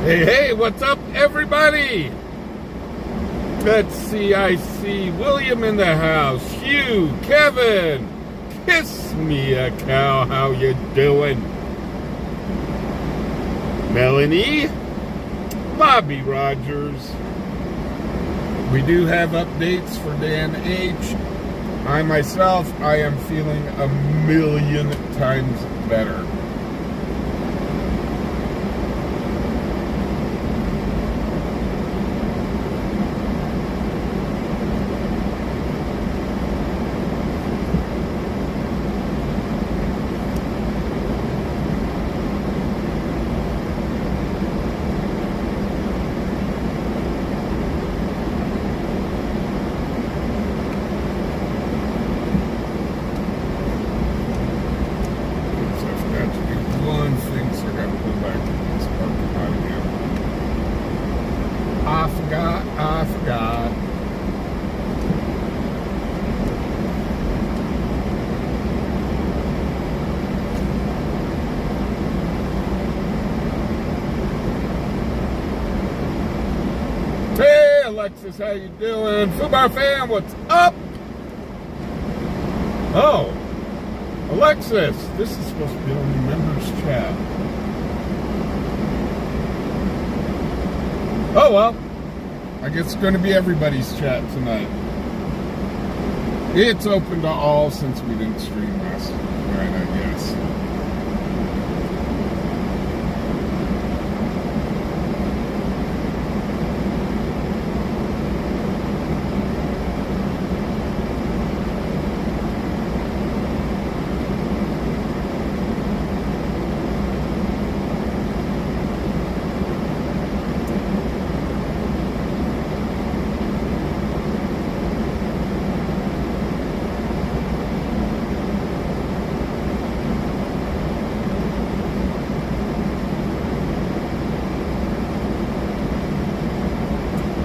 Hey, hey, what's up, everybody? Let's see, I see William in the house. Hugh, Kevin, kiss me a cow, how you doing? Melanie, Bobby Rogers. We do have updates for Dan H. I myself, I am feeling a million times better. I forgot. Hey, Alexis, how you doing? Fubar fam, what's up? Oh, Alexis, this is supposed to be on the members chat. Oh, well. I guess it's going to be everybody's chat tonight. It's open to all since we didn't stream last night, I guess.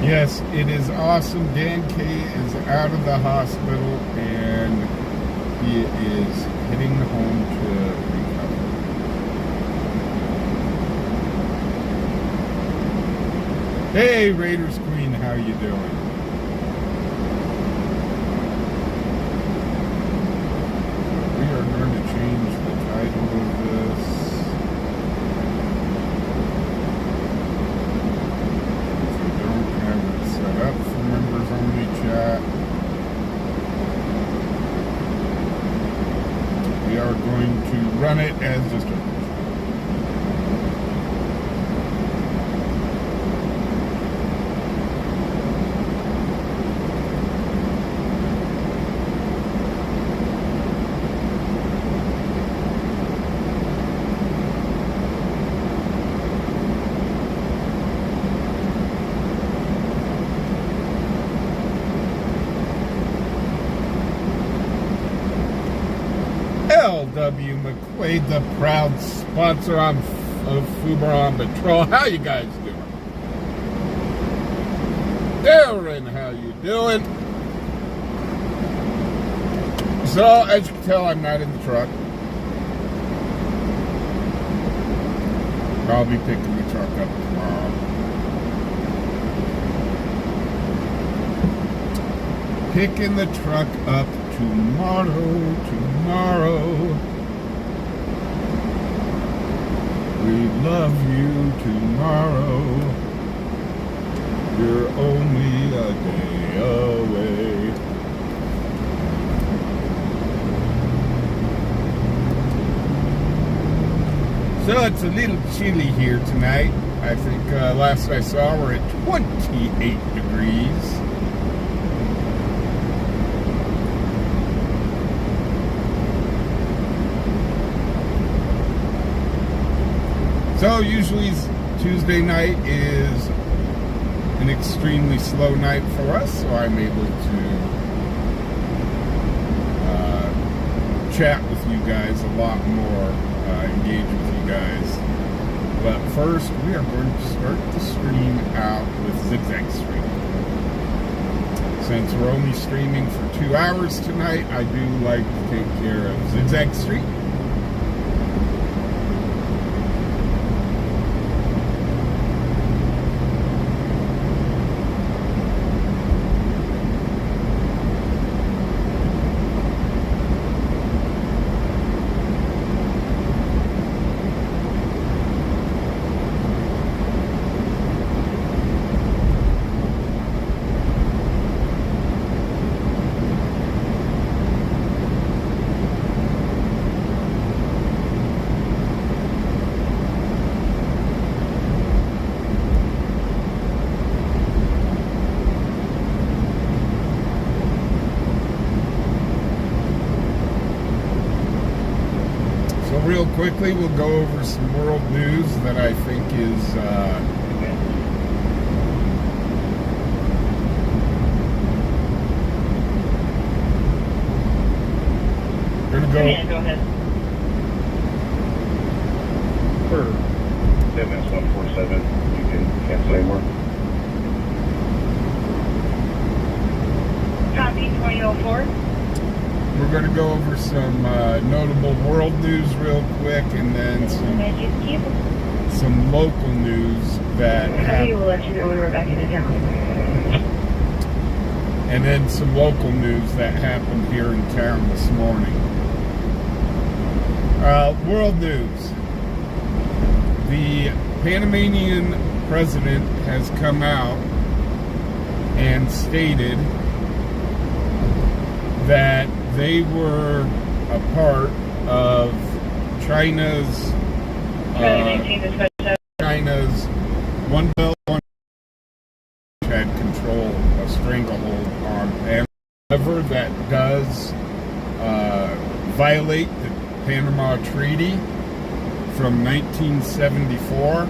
Yes, it is awesome. Dan K is out of the hospital and he is heading home to recover. Hey, Raiders Queen, how you doing? We are going to change the title of this. Up for members only chat. We are going to run it as just a LW McQuaid, the proud sponsor of fubarOnPatroll. How you guys doing? Darren, how you doing? So, as you can tell, I'm not in the truck. I'll be picking the truck up tomorrow. Picking the truck up tomorrow. We love you tomorrow. You're only a day away. So it's a little chilly here tonight. I think last I saw we're at 28 degrees. So usually Tuesday night is an extremely slow night for us, so I'm able to chat with you guys a lot more, engage with you guys. But first, we are going to start the stream out with Zigzag Street. Since we're only streaming for 2 hours tonight, I do like to take care of Zigzag Street. go over some world news that I think is gonna go. Yeah, go ahead. For MS-147, you can cancel anymore. Copy 2004. We're going to go over some notable world news real quick, and then some local news that We will let you know when we're back into town. and then some local news that happened here in town this morning. World news. The Panamanian president has come out and stated that they were a part of China's One Belt, One had control, a stranglehold on, and whoever that does violate the Panama Treaty from 1974,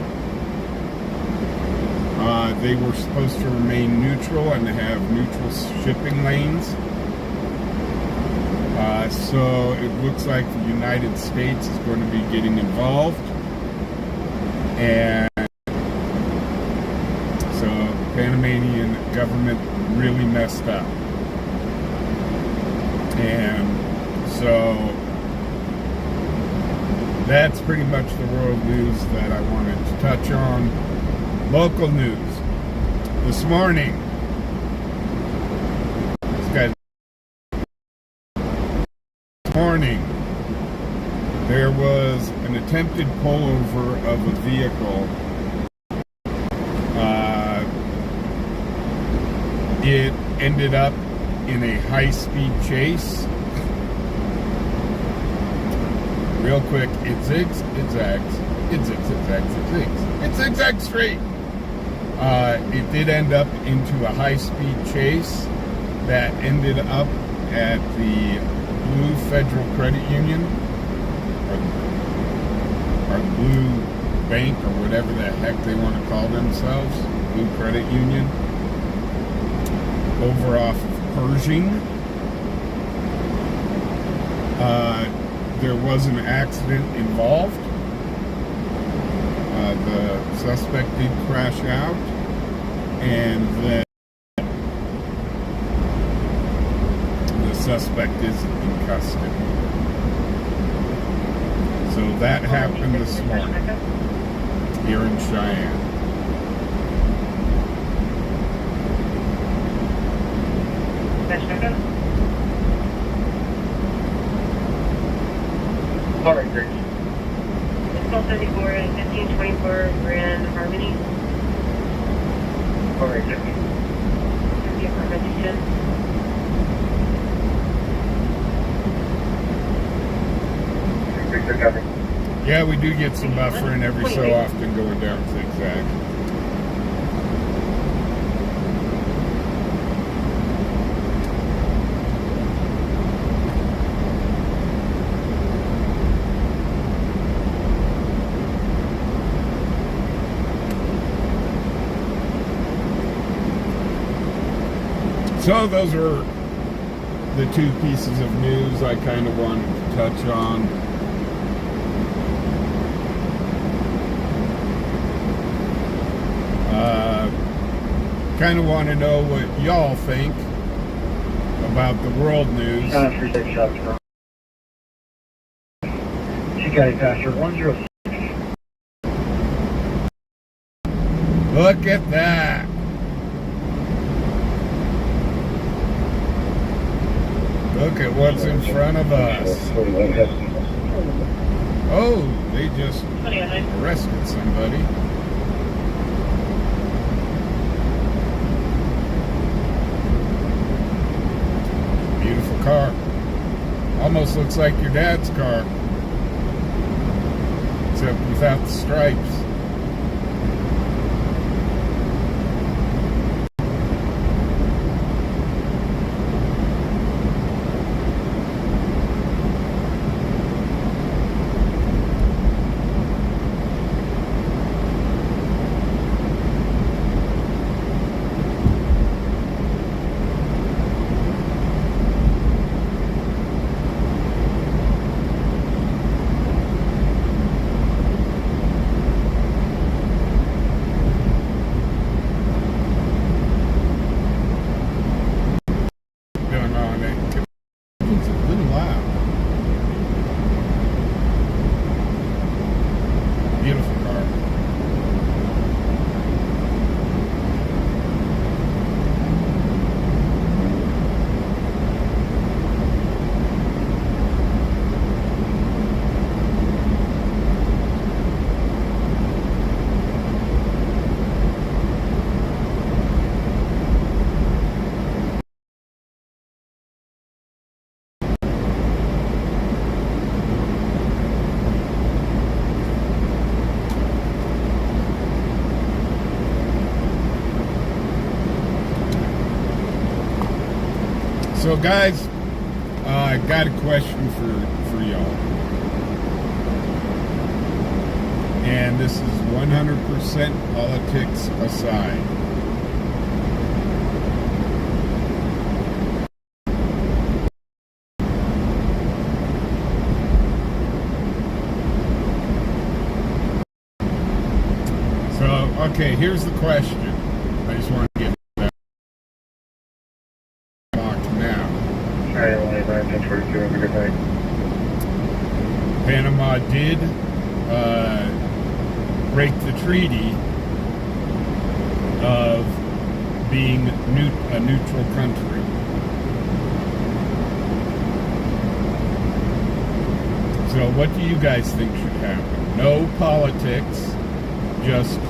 they were supposed to remain neutral and have neutral shipping lanes. So it looks like the United States is going to be getting involved, and so the Panamanian government really messed up. And so that's pretty much the world news that I wanted to touch on. Local news. This morning, there was an attempted pullover of a vehicle. It ended up in a high-speed chase. Real quick, it zigzags straight. It did end up into a high-speed chase that ended up at the Blue Federal Credit Union, or the Blue Bank, or whatever the heck they want to call themselves, Blue Credit Union, over off of Pershing. There was an accident involved. The suspect did crash out, and then the suspect is in custody. So that happened this morning here in Cheyenne. All right, great. It's 1234 and 1524 Grand Harmony. All right, great. The apartment 210. Victor, copy. Yeah, we do get some buffering every so often going down zigzag. So those are the two pieces of news I kind of wanted to touch on. Kind of want to know what y'all think about the world news. You got it, Pastor. 106. Look at that. Look at what's in front of us. Oh, they just arrested somebody. Beautiful car. Almost looks like your dad's car, except without the stripes. So guys, I got a question for y'all. And this is 100% politics aside. So, okay, here's the question. I just want to get that locked now. Cheyenne, 1042, have a good night. Panama did break the treaty of being a neutral country. So what do you guys think should happen? No politics, just...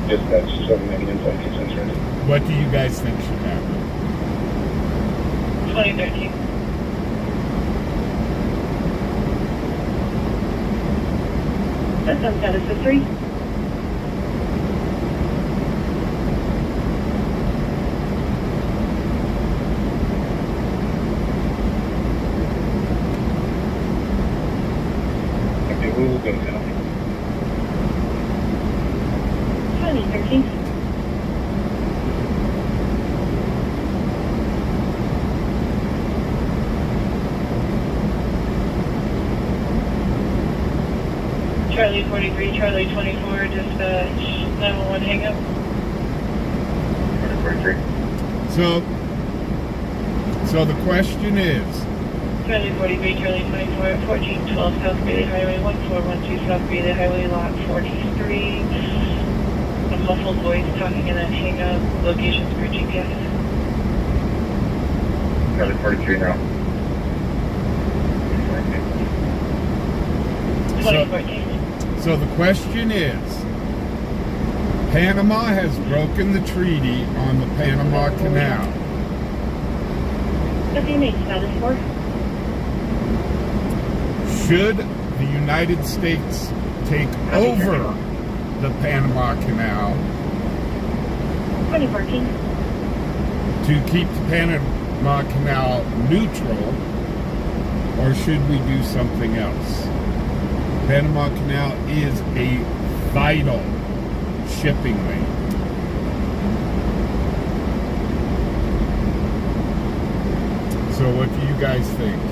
Dispatch 790 inside consent ready. What do you guys think should happen? 2013. That's on status of 3. Okay, we will go now. 2013. Charlie 43, Charlie 24, dispatch 911 hang up. 43. So the question is, Charlie 43, Charlie 24, 1412 South Bailey Highway, 1412 South Bailey Highway, lot 43. A muffled voice talking in that hang up. Locations per GPS. Charlie 43 now. 2014. so the question is, Panama has broken the treaty on the Panama Canal. What's your name? Status 4? Should the United States take over the Panama Canal 2014. to keep the Panama Canal neutral, or should we do something else? Panama Canal is a vital shipping lane. So what do you guys think?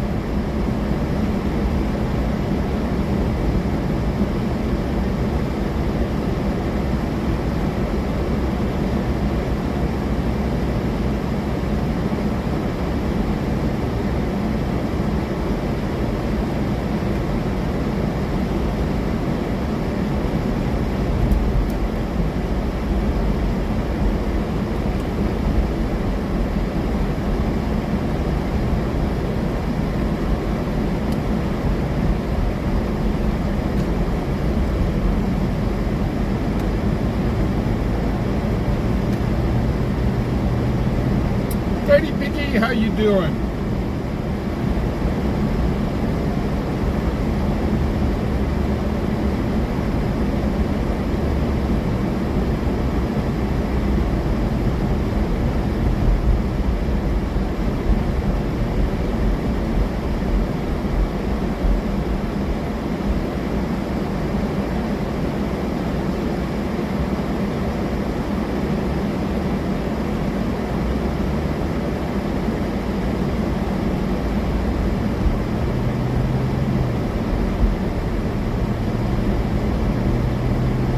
Betty Piggy, how you doing?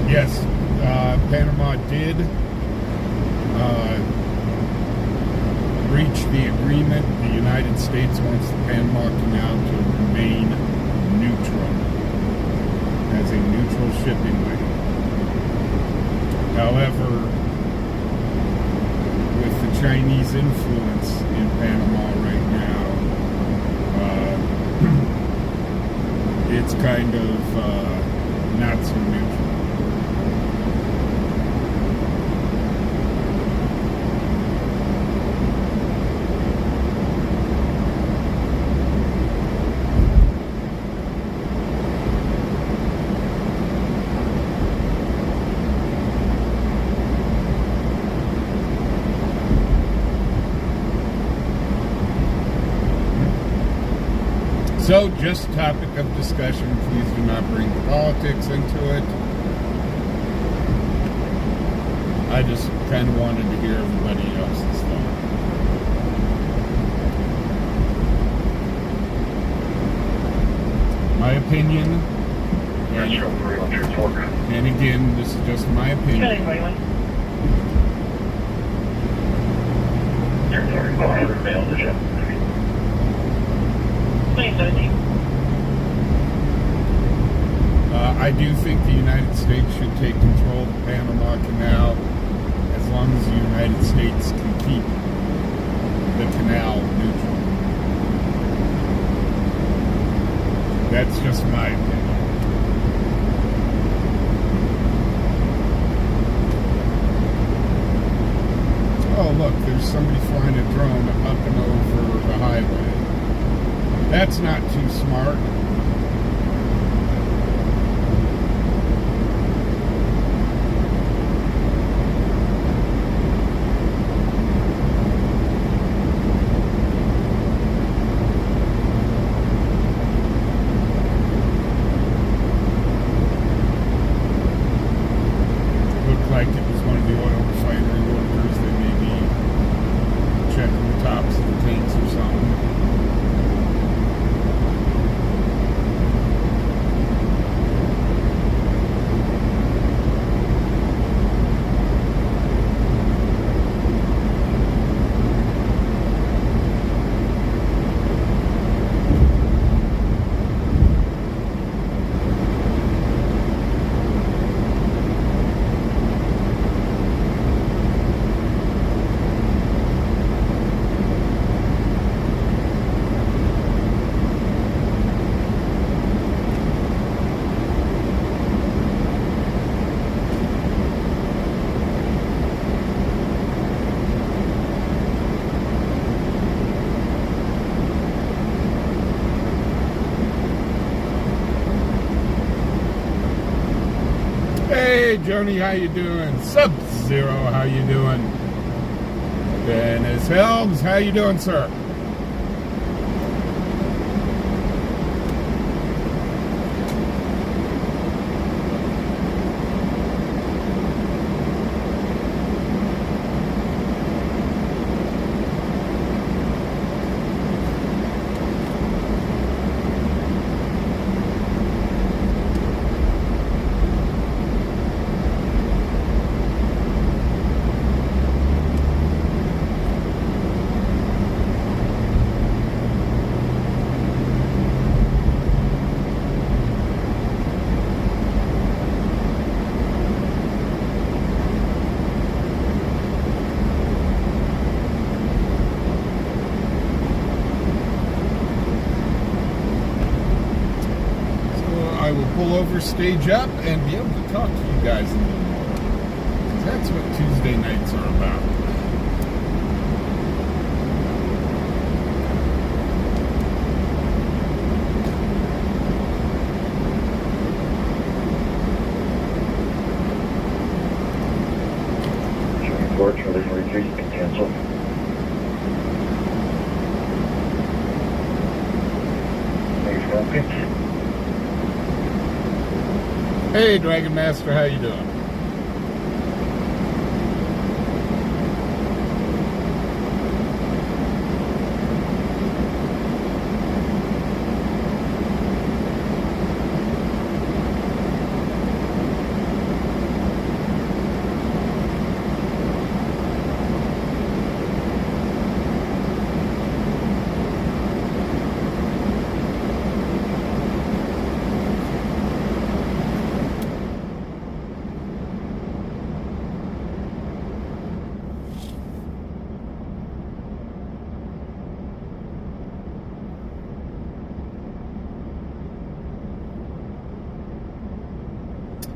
Yes, Panama did reach the agreement. The United States wants the Panama Canal to remain neutral, as a neutral shipping lane. However, with the Chinese influence in Panama right now, it's kind of not so neutral. So, just topic of discussion. Please do not bring politics into it. I just kind of wanted to hear everybody else's thought. My opinion, and again, this is just my opinion. Charlie 21. Territory 400 mail to Jeff. 2017. I do think the United States should take control of the Panama Canal as long as the United States can keep the canal neutral. That's just my opinion. Oh, look, there's somebody flying a drone up and over the highway. That's not too smart. Looked like it was one of the oil refinery workers. They may be checking the tops of the tanks or something. Hey, Joni, how you doing? Sub-Zero, how you doing? Dennis Helms, how you doing, sir? I will pull over, stage up, and be able to talk to you guys a little more. 'Cause that's what Tuesday nights are about. Charlie 43, you can cancel. Thanks for helping. Hey, Dragon Master, how you doing?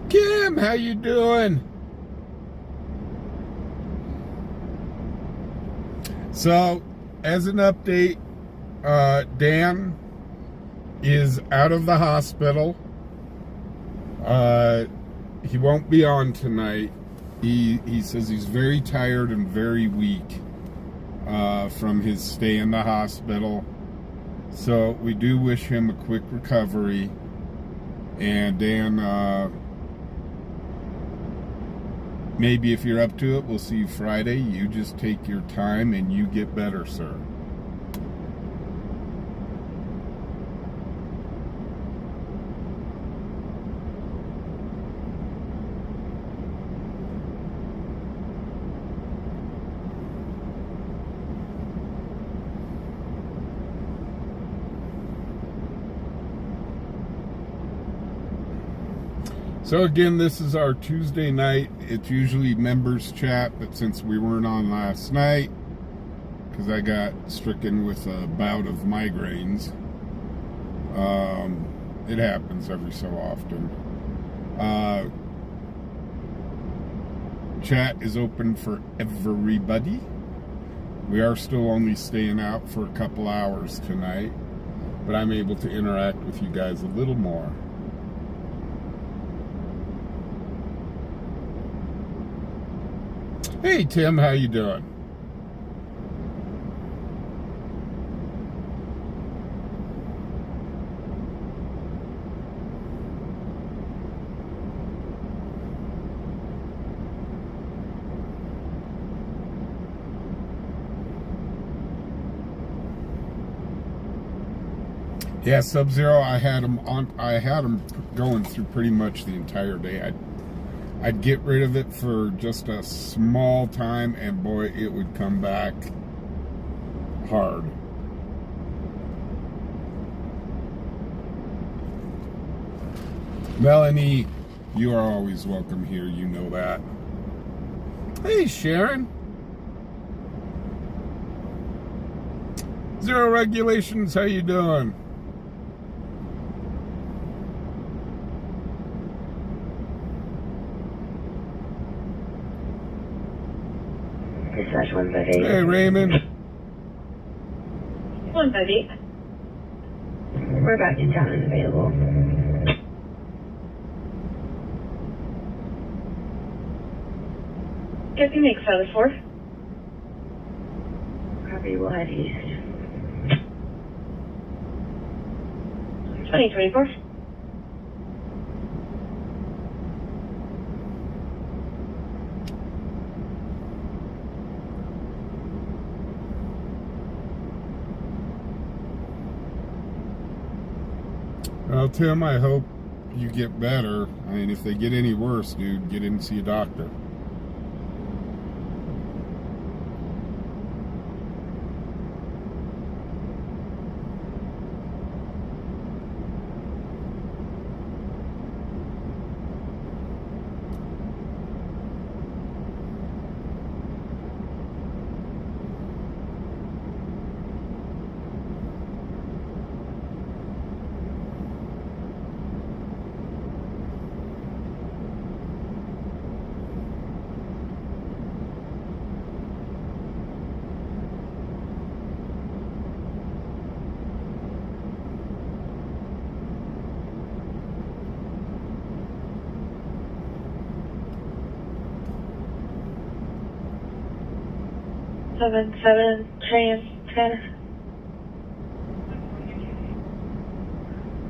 Kim, how you doing? So, as an update, Dan is out of the hospital. He won't be on tonight. He says he's very tired and very weak from his stay in the hospital. So we do wish him a quick recovery. And Dan, maybe if you're up to it, we'll see you Friday. You just take your time and you get better, sir. So again, this is our Tuesday night. It's usually members chat, but since we weren't on last night, because I got stricken with a bout of migraines, it happens every so often. Chat is open for everybody. We are still only staying out for a couple hours tonight, but I'm able to interact with you guys a little more. Hey Tim, how you doing? Yeah, Sub-Zero, I had him going through pretty much the entire day. I'd get rid of it for just a small time, and boy, it would come back hard. Melanie, you are always welcome here, you know that. Hey, Sharon. Zero Regulations, how you doing? Hey, Raymond. 158. We're about to town is available. If you make 7-4. Copy, we'll head east. 2024. Well, Tim, I hope you get better. I mean, if they get any worse, dude, get in and see a doctor. Seven, Cheyenne, 10.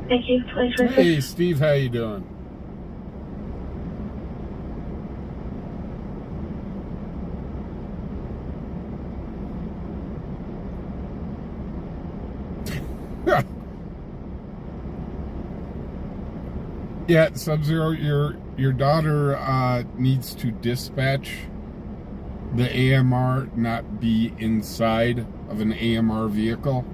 Thank you, 2026. Hey, Steve, how you doing? Yeah, Sub-Zero, your daughter needs to dispatch the AMR, not be inside of an AMR vehicle.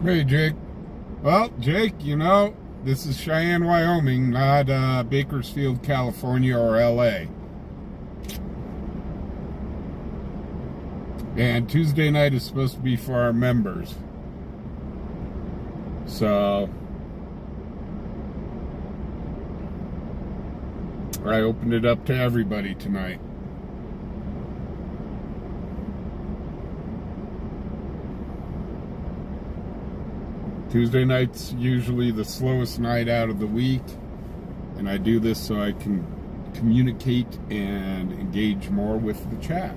Hey, Jake. Well, Jake, you know, this is Cheyenne, Wyoming, not Bakersfield, California, or LA. And Tuesday night is supposed to be for our members. So I opened it up to everybody tonight. Tuesday night's usually the slowest night out of the week, and I do this so I can communicate and engage more with the chat.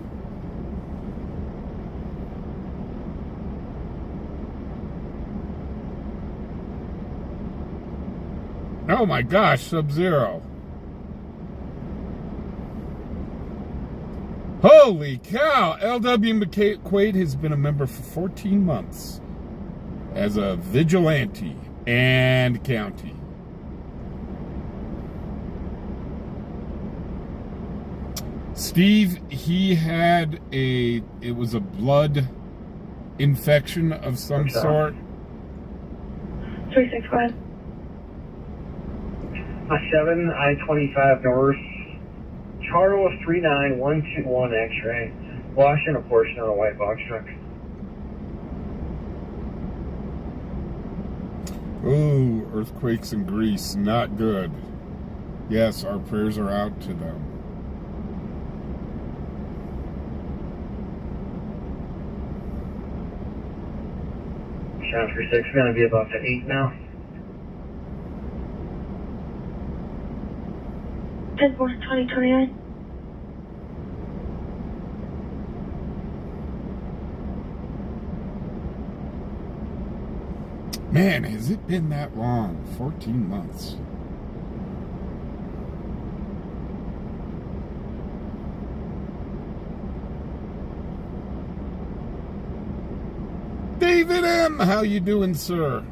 Oh my gosh, Sub-Zero. Holy cow! L.W. McQuaid has been a member for 14 months as a vigilante and county. Steve, he had it was a blood infection of some sort. 365. 7 I-25 North, Charles 39121 X-ray, washing a portion of the white box truck. Ooh, earthquakes in Greece, not good. Yes, our prayers are out to them. Transfer 6 going to be about to 8 now. 10-4-2029. Man, has it been that long? 14 months. David M., how you doing, sir?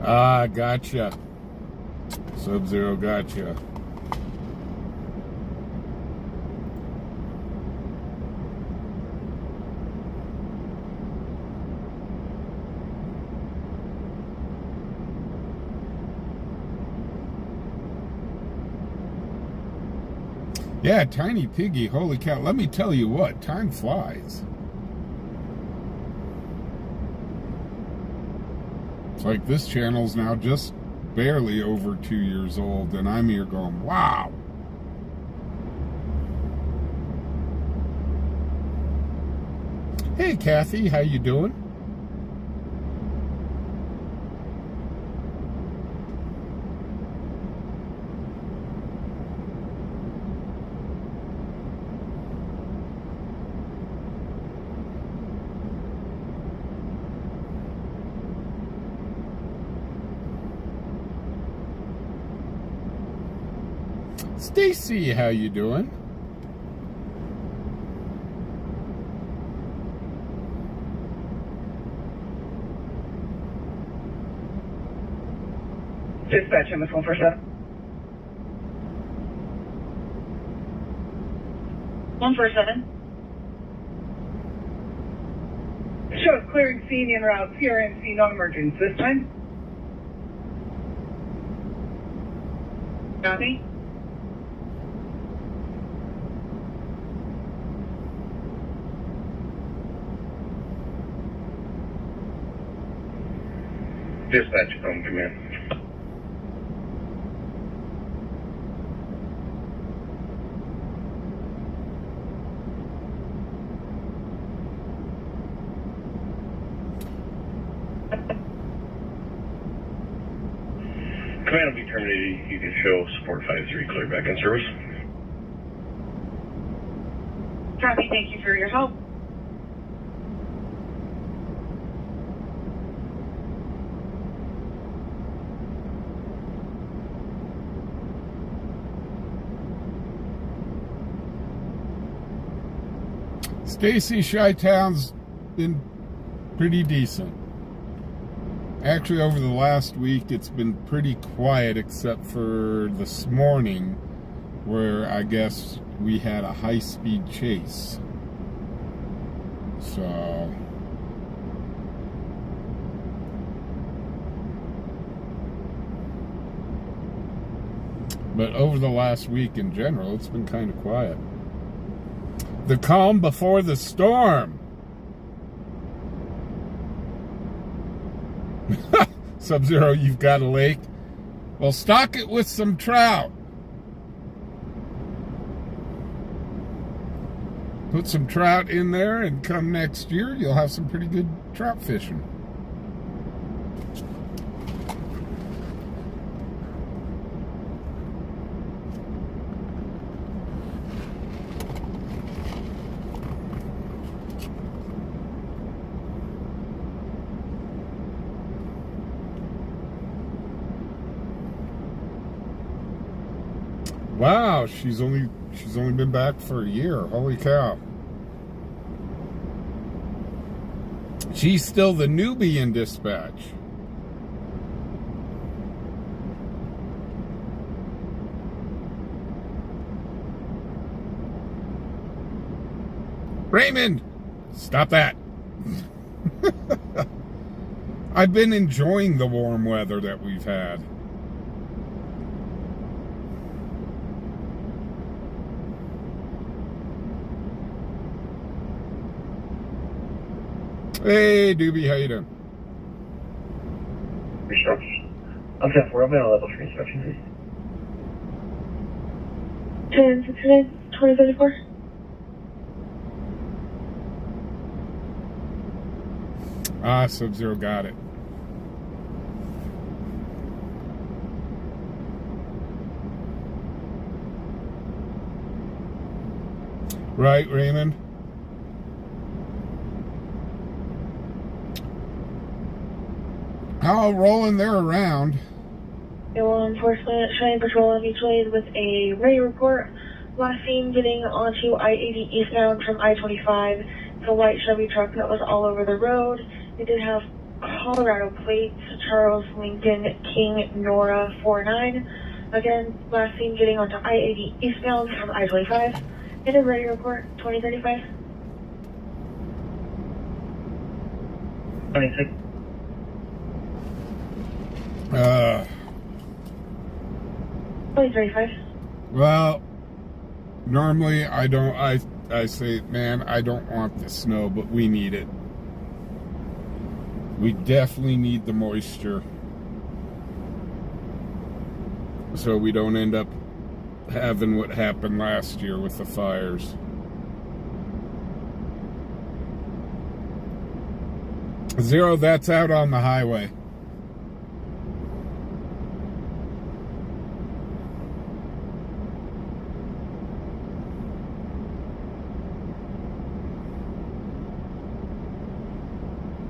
Ah, gotcha. Sub-Zero, gotcha. Yeah, Tiny Piggy, holy cow. Let me tell you what, time flies. It's like this channel's now just barely over 2 years old, and I'm here going, wow. Hey, Kathy, how you doing? Stacy, how you doing? Dispatch on the phone for 7. 147. Shows clearing scene en route, PRNC non-emergence this time. Copy. Dispatch, home command. Command will be terminated. You can show support 5-3 clear back in service. Copy. Thank you for your help. Stacy, Chi-Town's been pretty decent. Actually, over the last week, it's been pretty quiet except for this morning, where I guess we had a high-speed chase. So... But over the last week in general, it's been kind of quiet. The calm before the storm. Sub-Zero, you've got a lake? Well, stock it with some trout. Put some trout in there, and come next year, you'll have some pretty good trout fishing. Wow, she's only been back for a year. Holy cow. She's still the newbie in dispatch. Raymond, stop that. I've been enjoying the warm weather that we've had. Hey, Doobie, how you doing? Instructions. I'm 10-4, I'll be on level 3 instructions. 10-69, 2034. Ah, Sub-Zero got it. Right, Raymond? How rolling there around? Law enforcement, Cheyenne Patrol on mutual aid with a radio report. Last seen getting onto I-80 eastbound from I-25. It's a white Chevy truck that was all over the road. It did have Colorado plates, Charles Lincoln King Nora 49. Again, last seen getting onto I-80 eastbound from I-25. And a radio report, 2035. 26. 2035. Well, normally I say, man, I don't want the snow, but we need it. We definitely need the moisture, so we don't end up having what happened last year with the fires. Zero, that's out on the highway.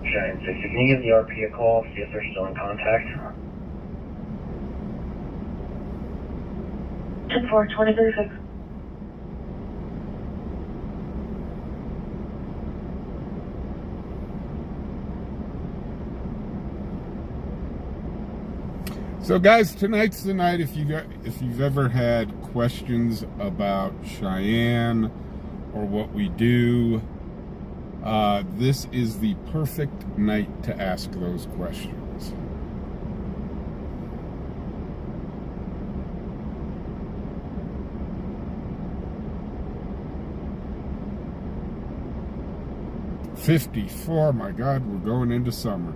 Cheyenne 60, can you give the RP a call, see if they're still in contact? 10-4, 2036. So guys, tonight's the night. If you've ever had questions about Cheyenne or what we do, this is the perfect night to ask those questions. $54, my God, we're going into summer.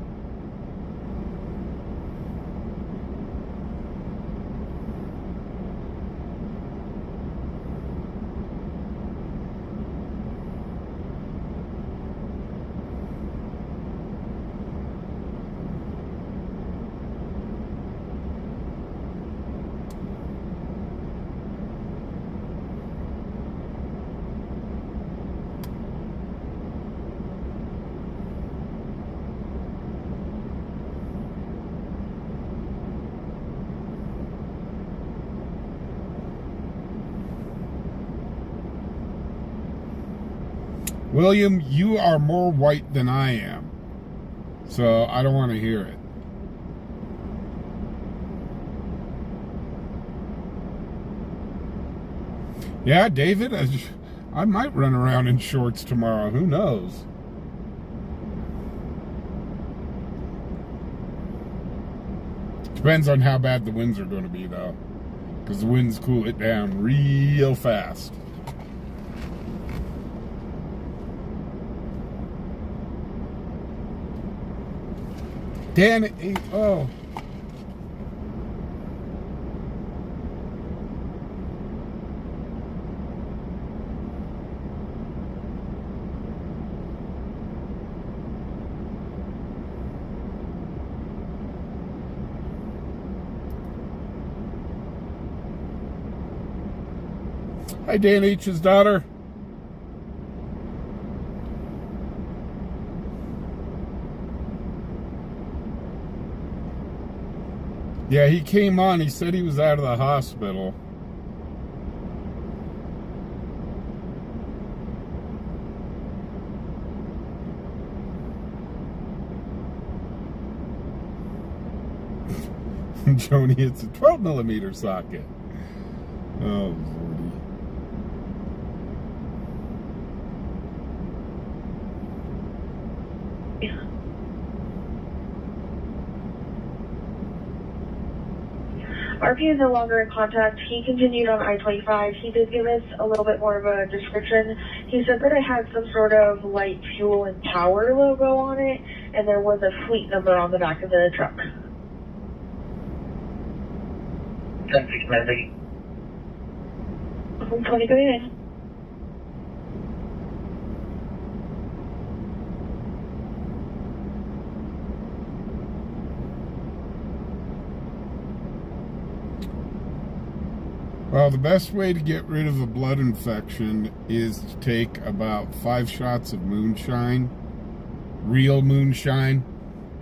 William, you are more white than I am, so I don't want to hear it. Yeah, David, I might run around in shorts tomorrow. Who knows? Depends on how bad the winds are going to be, though. Because the winds cool it down real fast. Dan, oh. Hi, Dan H's daughter. Yeah, he came on. He said he was out of the hospital. Joni, it's a 12mm socket. Oh, Lordy. RP is no longer in contact. He continued on I-25. He did give us a little bit more of a description. He said that it had some sort of light fuel and power logo on it, and there was a fleet number on the back of the truck. 10-6 Medic. 2039. Well, the best way to get rid of a blood infection is to take about 5 shots of moonshine. Real moonshine.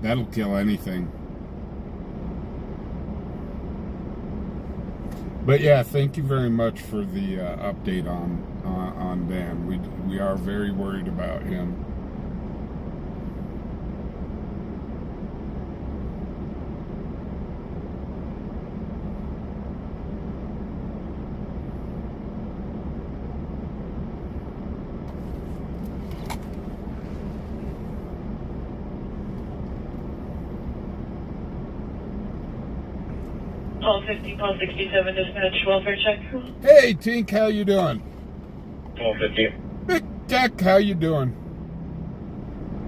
That'll kill anything. But yeah, thank you very much for the update on Dan. We are very worried about him. Call 50, call 67, dispatch, welfare check. Hey, Tink, how you doing? Call 50. Big Deck, how you doing?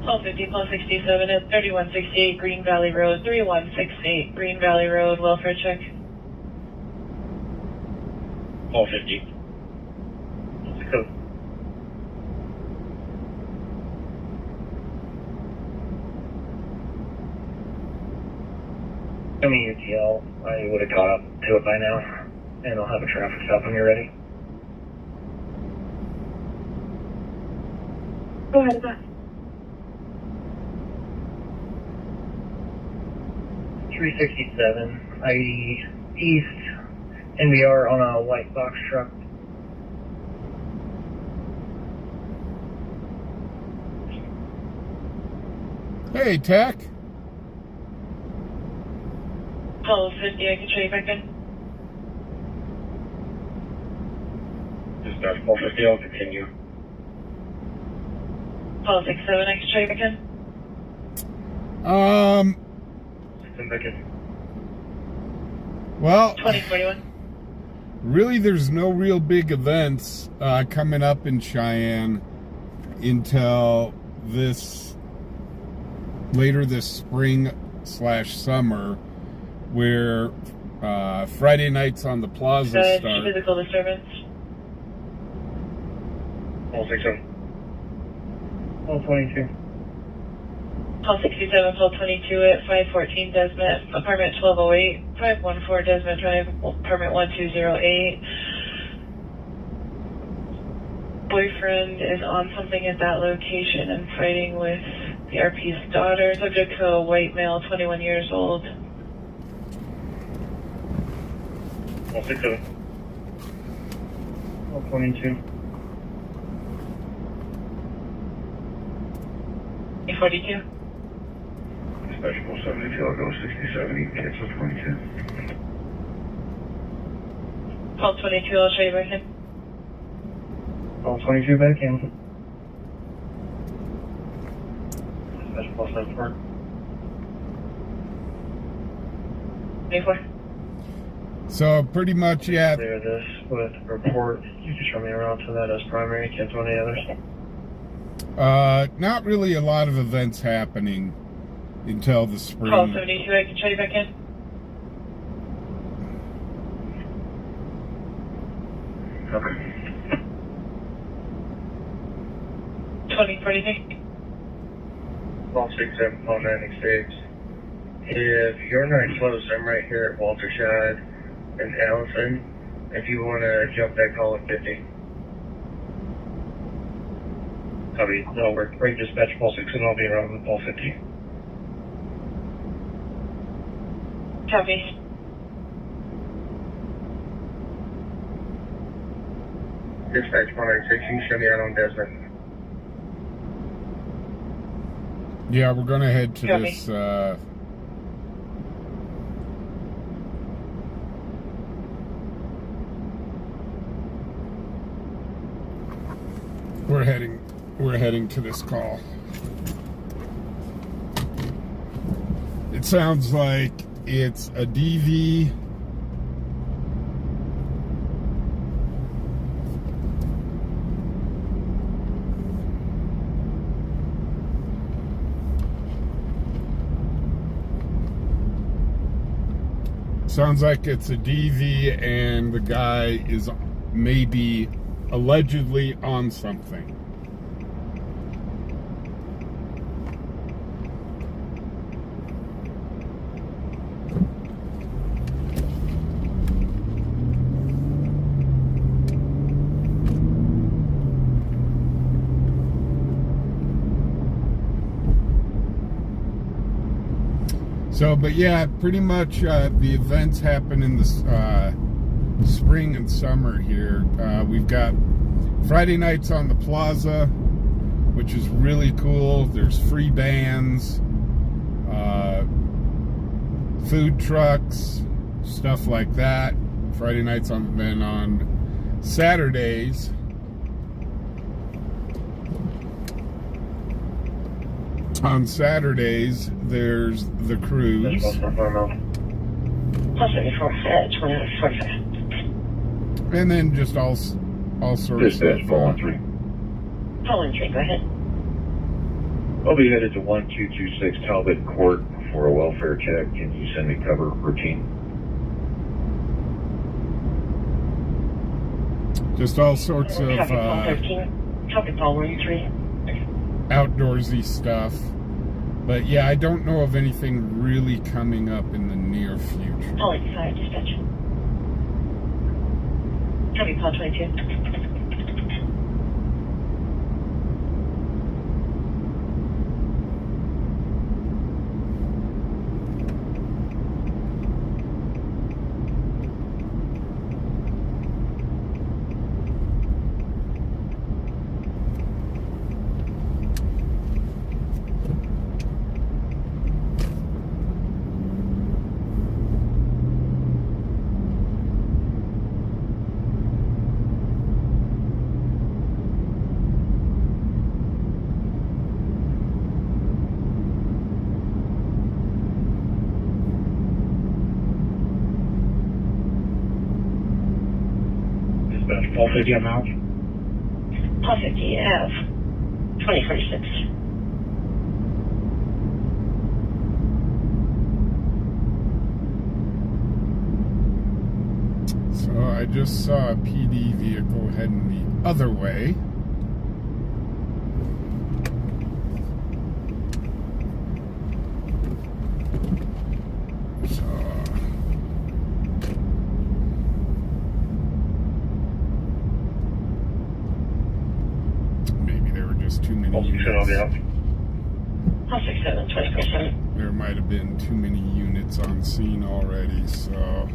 Call 50, call 67 at 3168 Green Valley Road, 3168 Green Valley Road, welfare check. Call 50. Let's go. Give me your TL. I would have caught up to it by now. And I'll have a traffic stop when you're ready. Go ahead, Beth. 367, I East, NVR on a white box truck. Hey, Tech. Call 50, I can show you back in. Dispatch call 50, I'll continue. Call 67, I can show you back in. Send back in. Well, 2041. really there's no real big events coming up in Cheyenne until later this spring/summer, where Friday nights on the plaza start. Physical disturbance. Call 67. Call 22. Call 67, call 22 at 514 Desmet, apartment 1208, 514 Desmet Drive, apartment 1208. Boyfriend is on something at that location and fighting with the RP's daughter, subject to a white male, 21 years old. Call 67. Call 22. 42. Dispatch call 72, I'll go 67, you can cancel 22. Call 22, I'll show you back in. All 22 back in. That's plus 94. 24. So pretty much, yeah. Clear this with report. You can show me around to that as primary. Can't do any others. Not really a lot of events happening until the spring. Call 72, I can show you back in. Cover. 24, anything? Call 67, call 96. If you're not close, I'm right here at Walter Shad and Allison. If you want to jump that call at 50. Copy. No, we're break dispatch call 6 and I'll be around with call 50. Copy. Dispatch 196, you can show me out on Desmond. Yeah, we're gonna head to Copy. this. We're heading to this call. It sounds like it's a DV. Sounds like it's a DV and the guy is maybe allegedly on something. So, but yeah, pretty much the events happen in the spring and summer here. We've got Friday nights on the plaza, which is really cool. There's free bands, food trucks, stuff like that. Friday nights then on Saturdays. On Saturdays, there's the cruise. And then just all sorts Dispatch, of... call 3. Call 3, go ahead. I'll be headed to 1226 Talbot Court for a welfare check. Can you send me cover routine? Just all sorts of Copy, call 13. Copy, call 13. outdoorsy stuff. But yeah, I don't know of anything really coming up in the near future. Call 85, dispatch. Copy, call 22. Call 50 on out. Call 50, F. 2046. So I just saw a PD vehicle heading the other way. Too many units. Call 67, 24/7. There might have been too many units on scene already, so...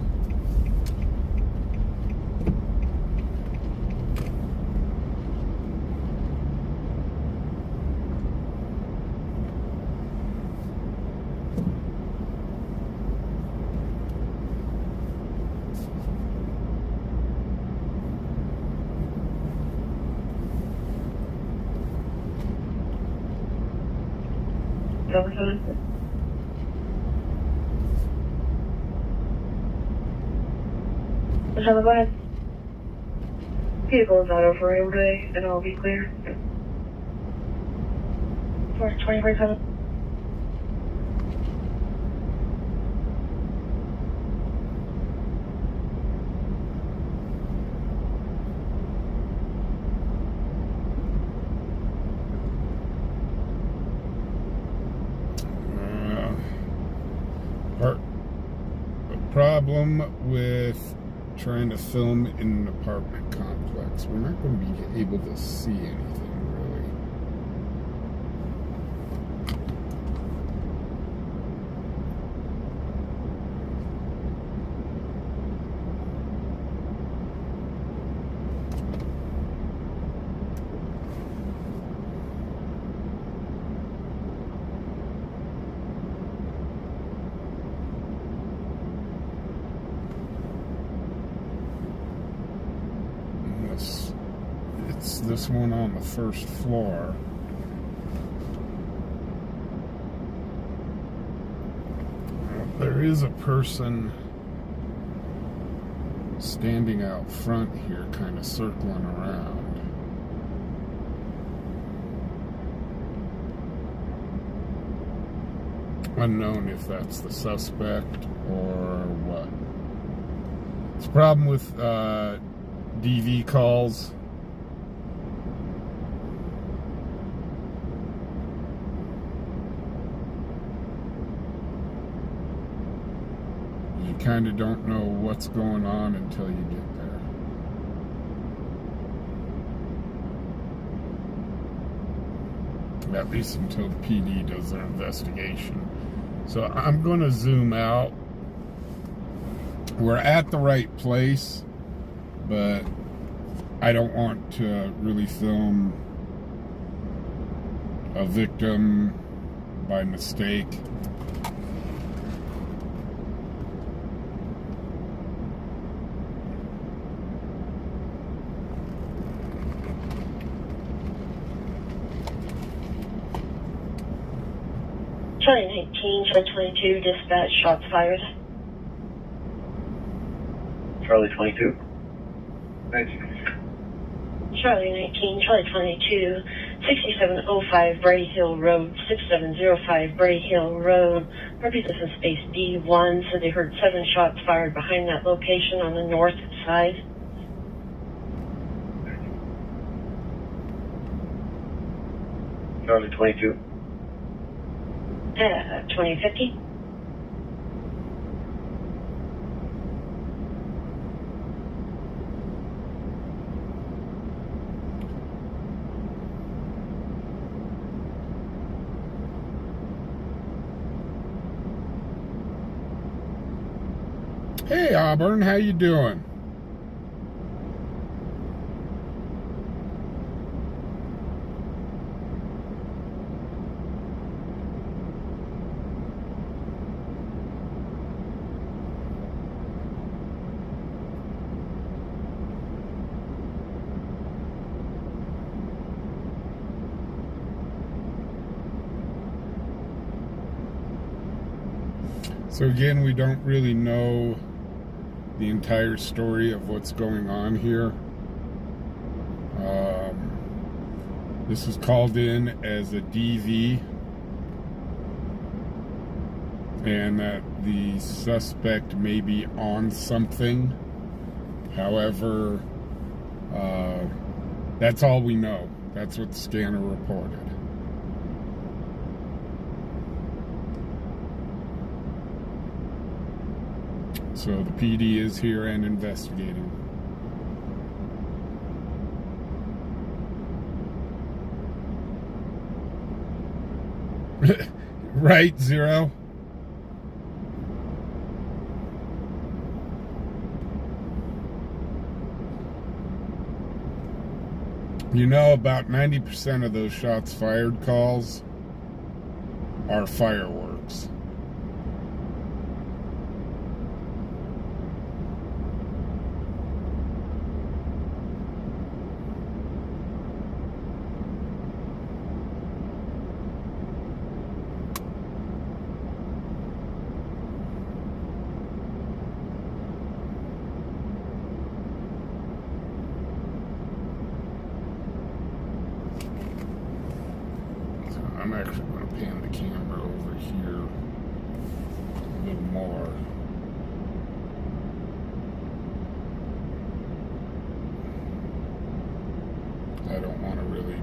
777. Go ahead. Vehicle is not over railway, and I'll be clear. 424-7. Problem with trying to film in an apartment complex. We're not going to be able to see anything really. It's this one on the first floor. There is a person standing out front here, kind of circling around. Unknown if that's the suspect or what. It's a problem with DV calls. You kind of don't know what's going on until you get there. At least until the PD does their investigation. So I'm going to zoom out. We're at the right place, but I don't want to really film a victim by mistake. Charlie 19, Charlie 22, dispatch, shots fired. Charlie 22. Charlie 19, Charlie 22, 6705 Brady Hill Road, 6705 Brady Hill Road. Repeat this in space D1, so they heard 7 shots fired behind that location on the north side. Charlie 22. 2050. Hey Auburn, how you doing? So again, we don't really know the entire story of what's going on here. This is called in as a DV, and that the suspect may be on something. However, that's all we know. That's what the scanner reported. So the PD is here and investigating. Right, Zero? You know, about 90% of those shots fired calls are fireworks.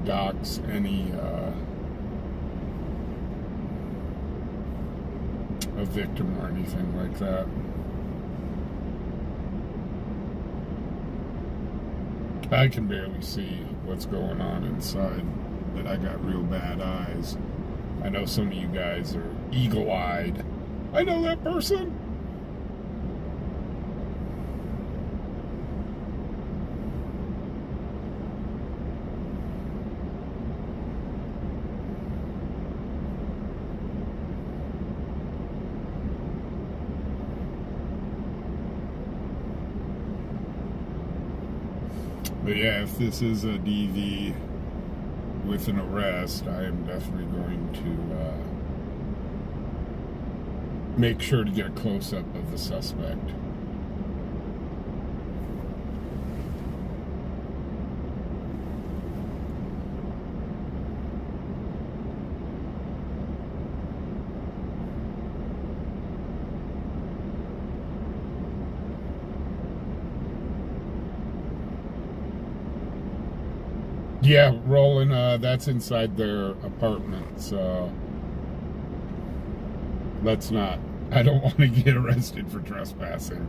dox any a victim or anything like that. I can barely see what's going on inside, but I got real bad eyes. I know some of you guys are eagle-eyed. I know that person. But yeah, if this is a DV with an arrest, I am definitely going to make sure to get a close-up of the suspect. Yeah, Roland, that's inside their apartment, so let's not. I don't want to get arrested for trespassing.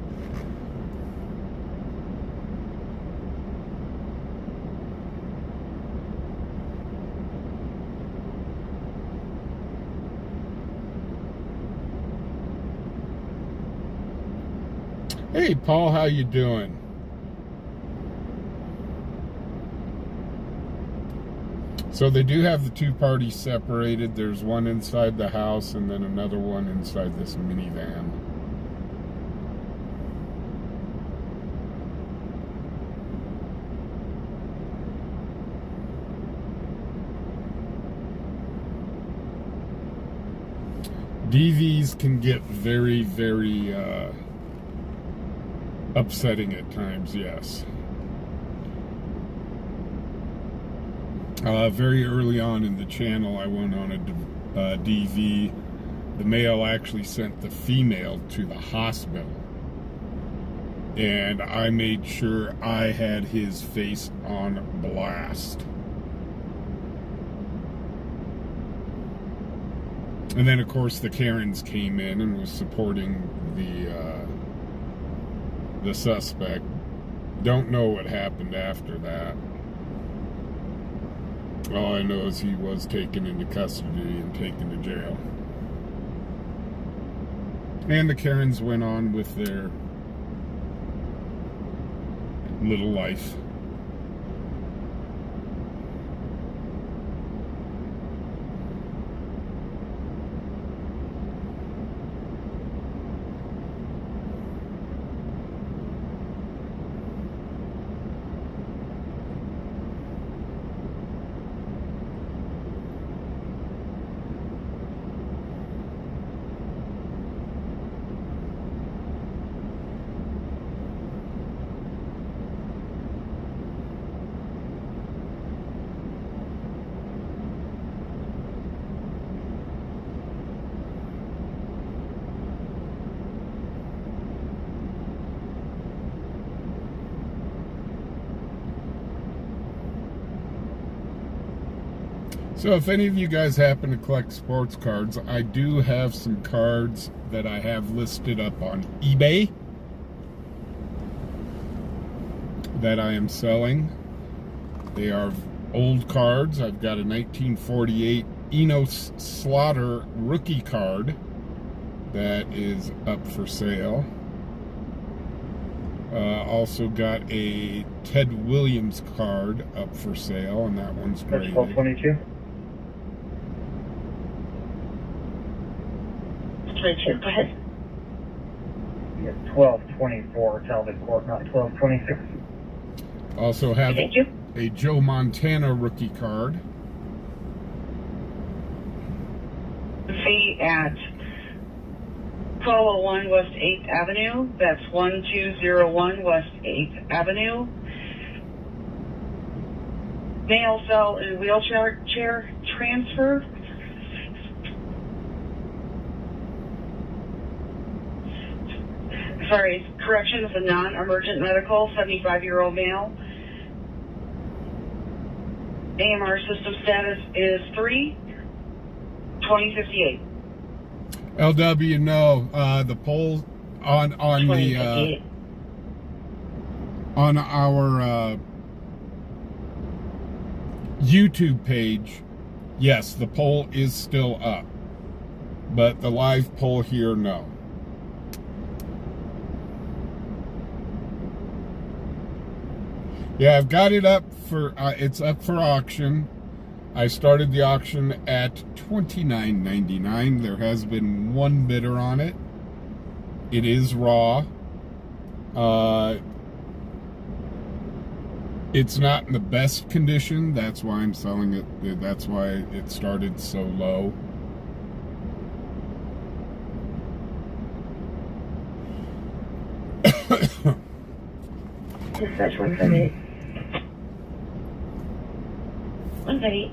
Hey, Paul, how you doing? So they do have the two parties separated. There's one inside the house and then another one inside this minivan. DVs can get very, very upsetting at times, yes. Very early on in the channel, I went on a DV. The male actually sent the female to the hospital. And I made sure I had his face on blast. And then, of course, the Karens came in and was supporting the suspect. Don't know what happened after that. All I know is he was taken into custody and taken to jail. And the Karens went on with their little life. So if any of you guys happen to collect sports cards, I do have some cards that I have listed up on eBay that I am selling. They are old cards. I've got a 1948 Enos Slaughter rookie card that is up for sale. Also got a Ted Williams card up for sale, and that one's great. 1222. 22, go ahead. Yeah, 1224 Talbot Court, not 1226. Also have Thank you. a Joe Montana rookie card. See at 1201 West 8th Avenue. That's 1201 West 8th Avenue. Male cell and wheelchair transfer. Sorry, correction, is a non-emergent medical, 75-year-old male. AMR system status is 3-2058. LW, no. The poll on the on our YouTube page, yes, the poll is still up, but the live poll here, no. Yeah, I've got it up for it's up for auction. I started the auction at $29.99. There has been one bidder on it. It is raw. It's not in the best condition. That's why I'm selling it. That's why it started so low. Dispatch 178. 178.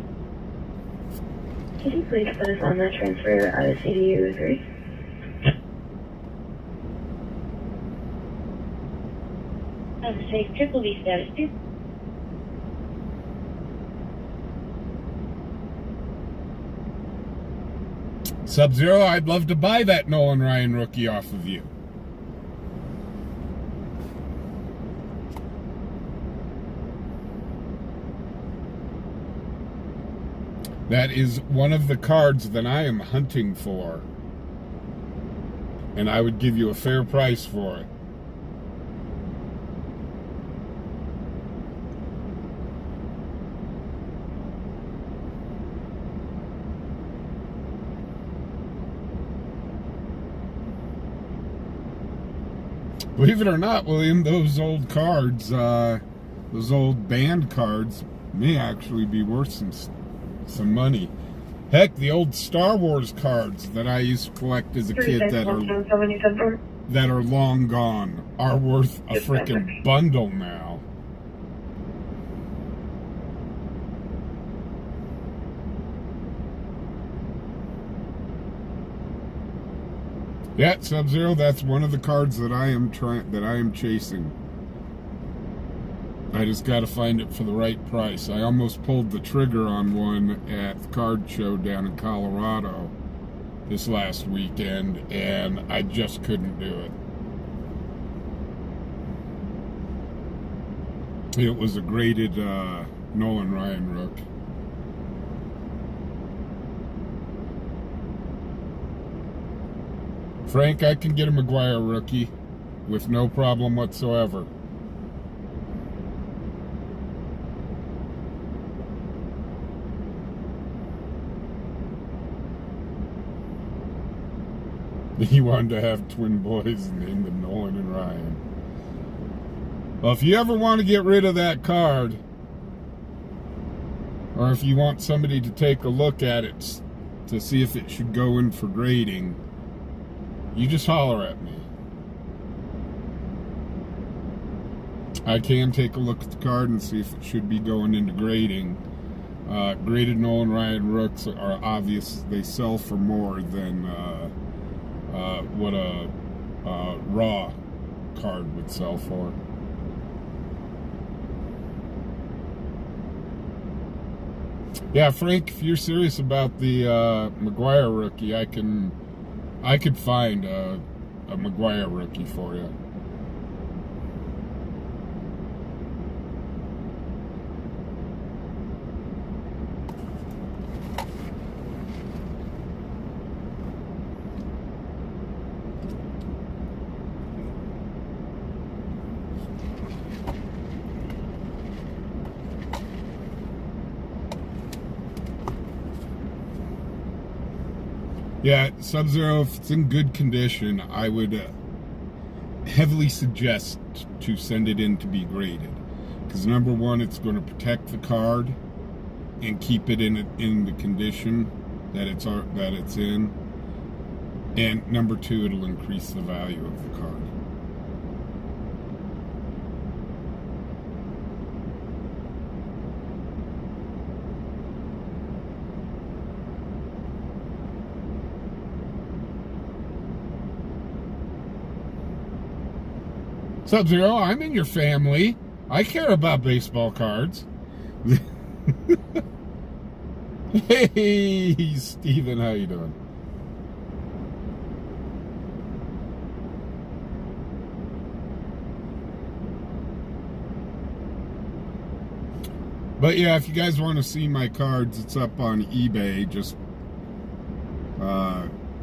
Could you please put us on that transfer out of CDU 3? Safe triple V status 2. Sub-Zero, I'd love to buy that Nolan Ryan rookie off of you. That is one of the cards that I am hunting for. And I would give you a fair price for it. Believe it or not, William, those old cards, those old band cards may actually be worth some money. Heck, the old Star Wars cards that I used to collect as a kid that are long gone are worth a frickin' bundle now. Yeah, Sub-Zero, that's one of the cards that I am chasing. I just got to find it for the right price. I almost pulled the trigger on one at the card show down in Colorado this last weekend, and I just couldn't do it. It was a graded Nolan Ryan rook. Frank, I can get a McGuire rookie with no problem whatsoever. He wanted to have twin boys named them Nolan and Ryan. Well, if you ever want to get rid of that card, or if you want somebody to take a look at it to see if it should go in for grading, you just holler at me. I can take a look at the card and see if it should be going into grading. Graded Nolan Ryan rooks are obvious. They sell for more than what a raw card would sell for. Yeah, Frank, if you're serious about the McGuire rookie, I could find a McGuire rookie for you. Yeah, Sub-Zero, if it's in good condition, I would heavily suggest to send it in to be graded. Because number one, it's going to protect the card and keep it in the condition that it's in. And number two, it'll increase the value of the card. Sub-Zero, I'm in your family. I care about baseball cards. Hey, Steven, how you doing? But yeah, if you guys want to see my cards, it's up on eBay. Just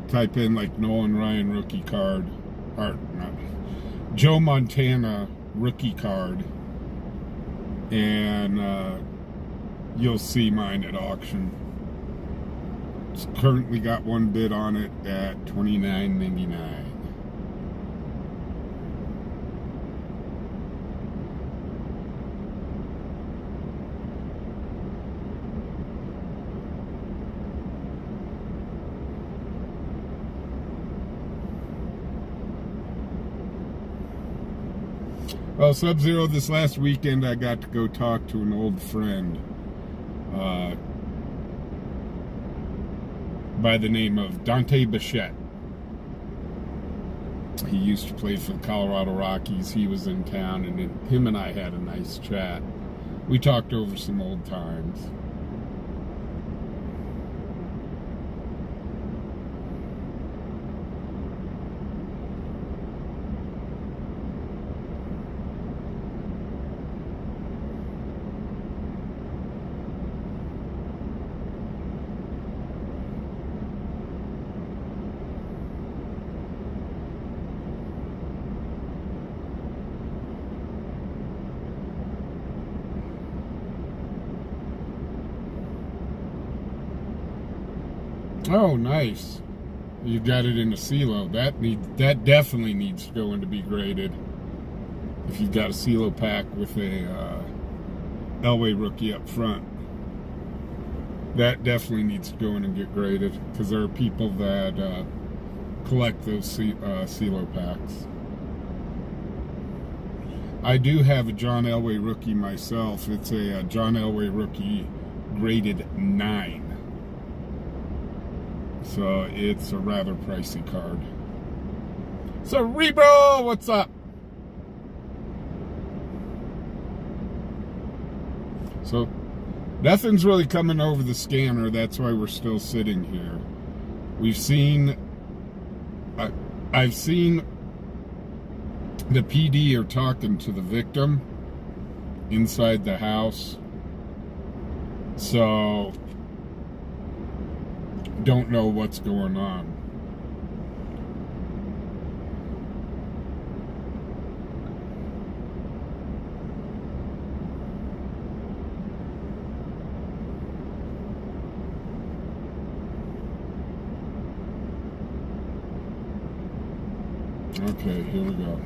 type in like Nolan Ryan rookie card, or not, Joe Montana rookie card, and you'll see mine at auction. It's currently got one bid on it at $29.99. Well, Sub-Zero, this last weekend I got to go talk to an old friend by the name of Dante Bichette. He used to play for the Colorado Rockies. He was in town, and him and I had a nice chat. We talked over some old times. Oh, nice. You got it in a CeeLo. That definitely needs to go in to be graded. If you've got a CeeLo pack with a Elway rookie up front, that definitely needs to go in and get graded, because there are people that collect those CeeLo packs. I do have a John Elway rookie myself. It's a John Elway rookie graded 9. So it's a rather pricey card. Cerebro, what's up? So nothing's really coming over the scanner. That's why we're still sitting here. I've seen the PD are talking to the victim inside the house. So don't know what's going on. Okay, here we go.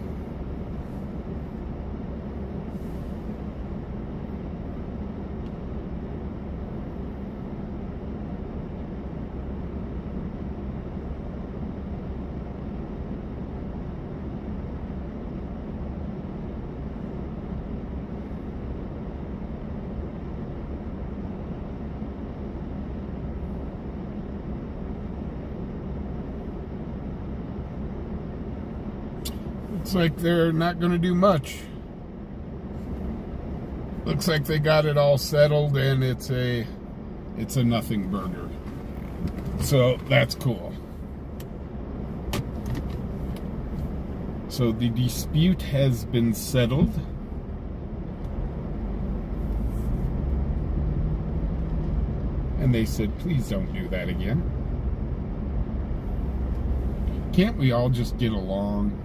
Looks like they're not going to do much. Looks like they got it all settled, and it's a nothing burger. So that's cool. So the dispute has been settled. And they said, please don't do that again. Can't we all just get along?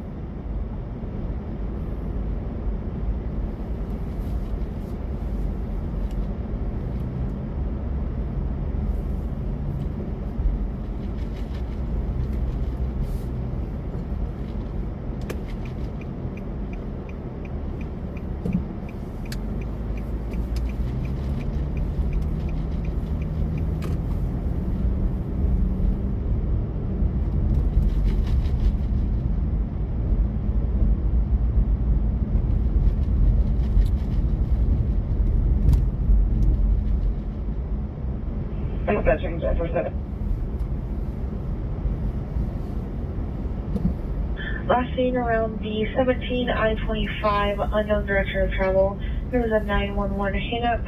Last seen around the 17 I-25 unknown direction of travel. There was a 911 hang-up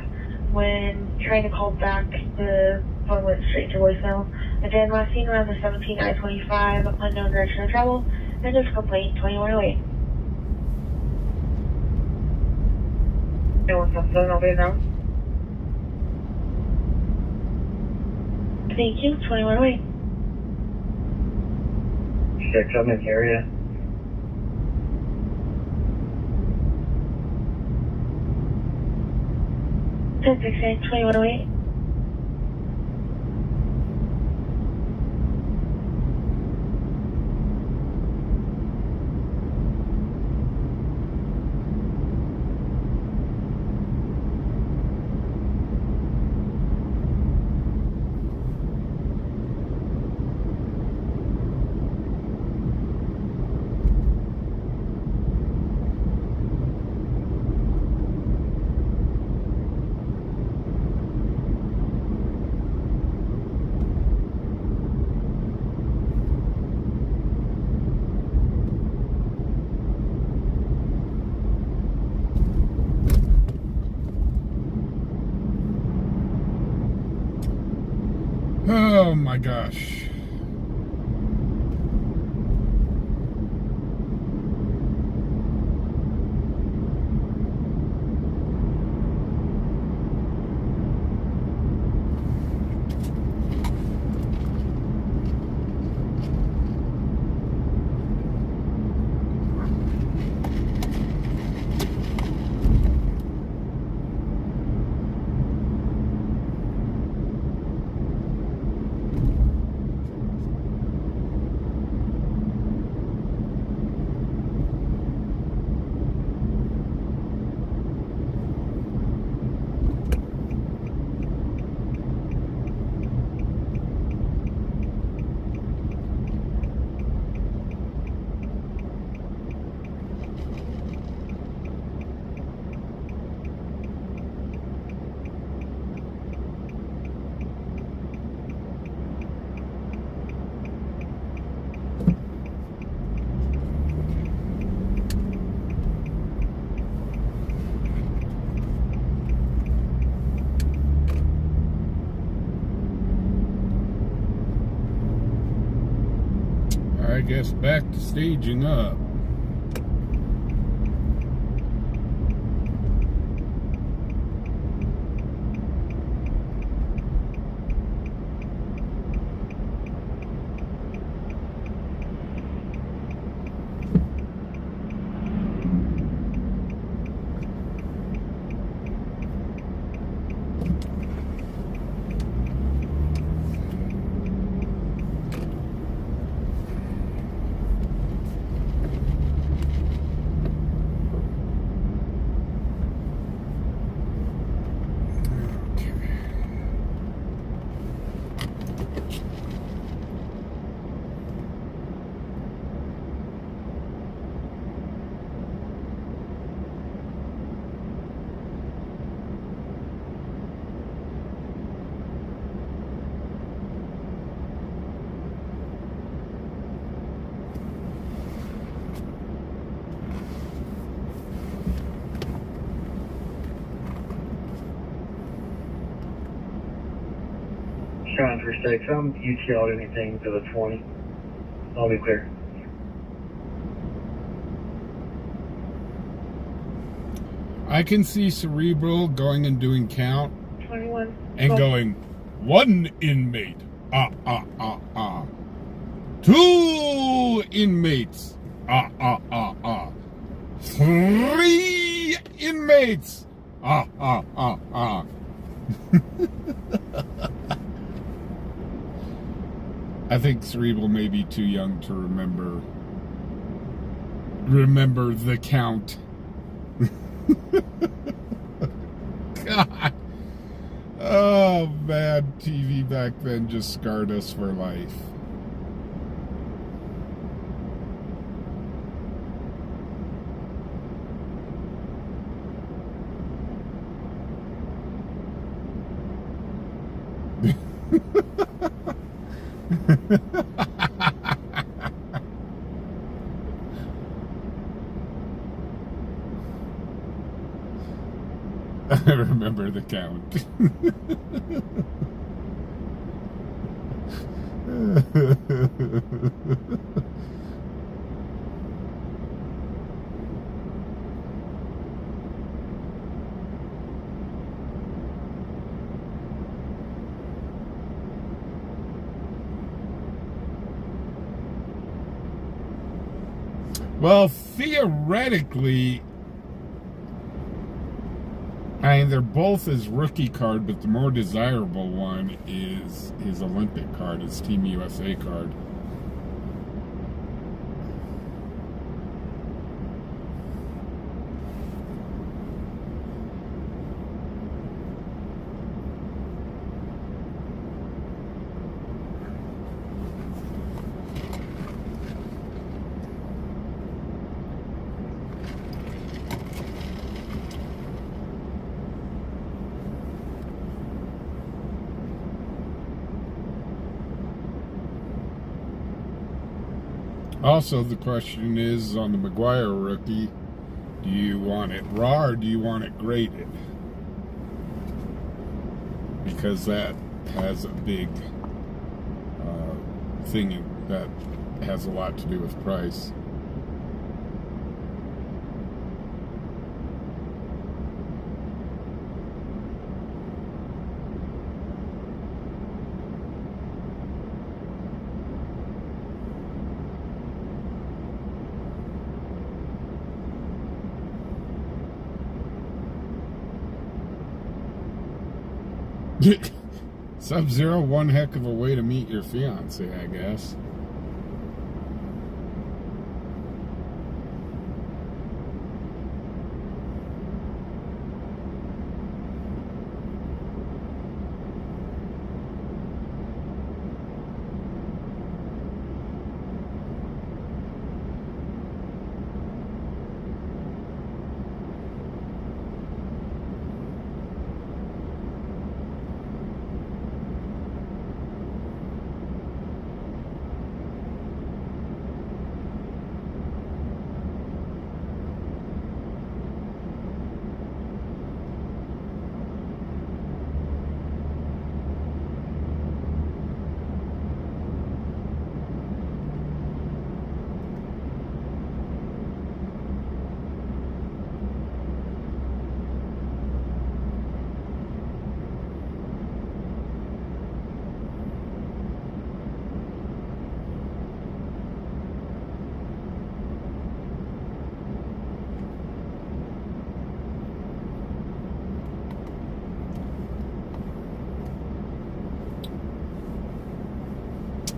when trying to call back, the phone went straight to voicemail. Again, last seen around the 17 I-25, unknown direction of travel, and just complaint 2108. No something, I'll be now. Thank you, 2108. 6, I'm in the area. 10-6, 2108. Oh my gosh. I guess back to staging up. Cheyenne for 6, I'm UTL'd anything to the 20. I'll be clear. I can see Cerebral going and doing count 21. and going, 1 inmate. 2 inmates. 3 inmates. I think Cerebral may be too young to remember the count. God. Oh man, TV back then just scarred us for life. I remember the count. Well, theoretically, I mean, they're both his rookie card, but the more desirable one is his Olympic card, his Team USA card. Also, the question is on the Maguire rookie, do you want it raw or do you want it graded? Because that has a big thing that has a lot to do with price. Sub-Zero, one heck of a way to meet your fiance, I guess.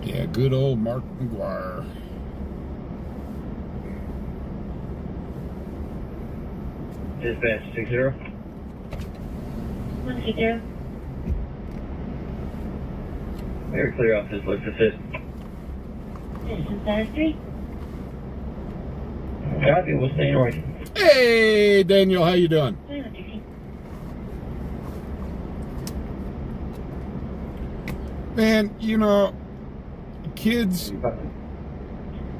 Yeah, good old Mark McGuire. Dispatch 60. 160. Very clear off this list assist. Citizen status 3. Copy, we'll stay north. Hey, Daniel, how you doing? Man, you know, kids...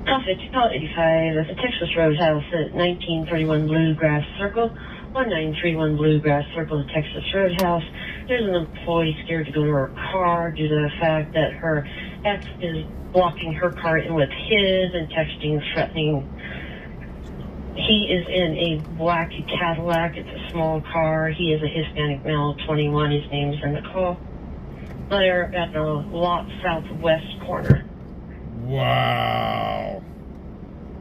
Traffic, call 85 at the Texas Roadhouse at 1931 Bluegrass Circle, 1931 Bluegrass Circle, the Texas Roadhouse. There's an employee scared to go to her car due to the fact that her ex is blocking her car in with his and texting, threatening. He is in a black Cadillac. It's a small car. He is a Hispanic male, 21. His name is in the call. They're at the lot southwest corner. Wow.